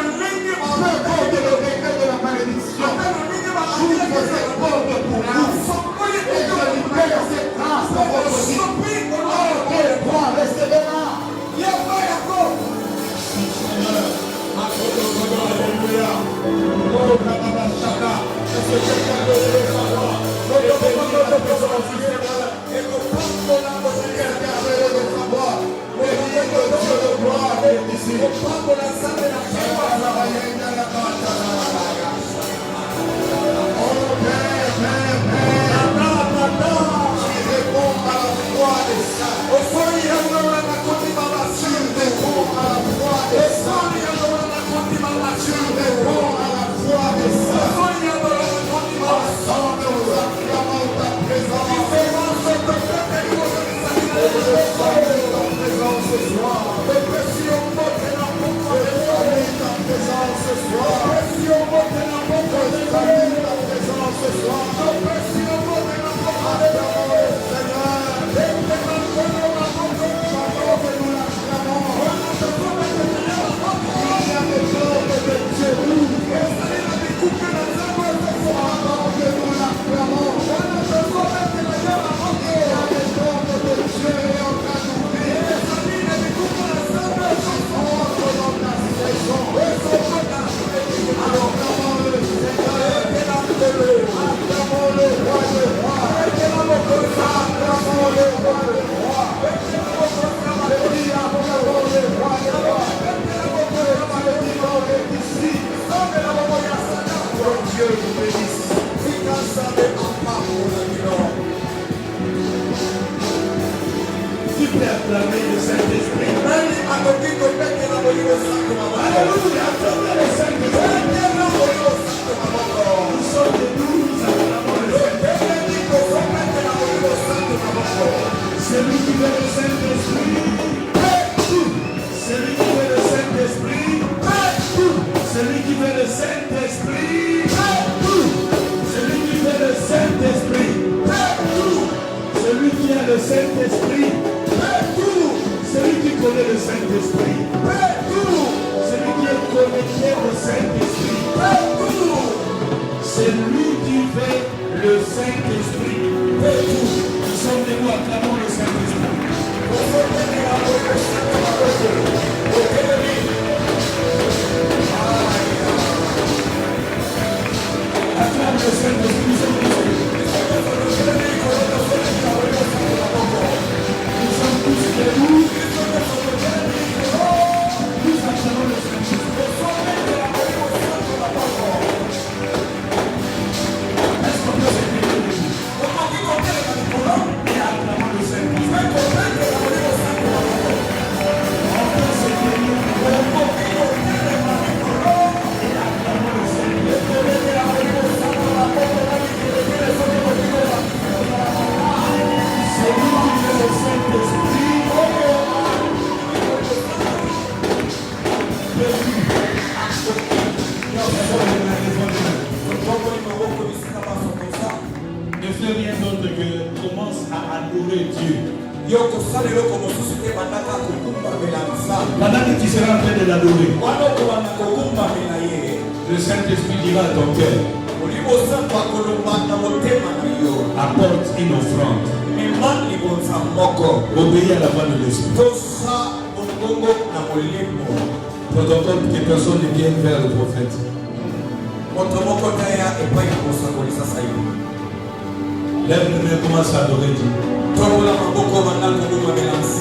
Lève le main, commence à adorer Dieu.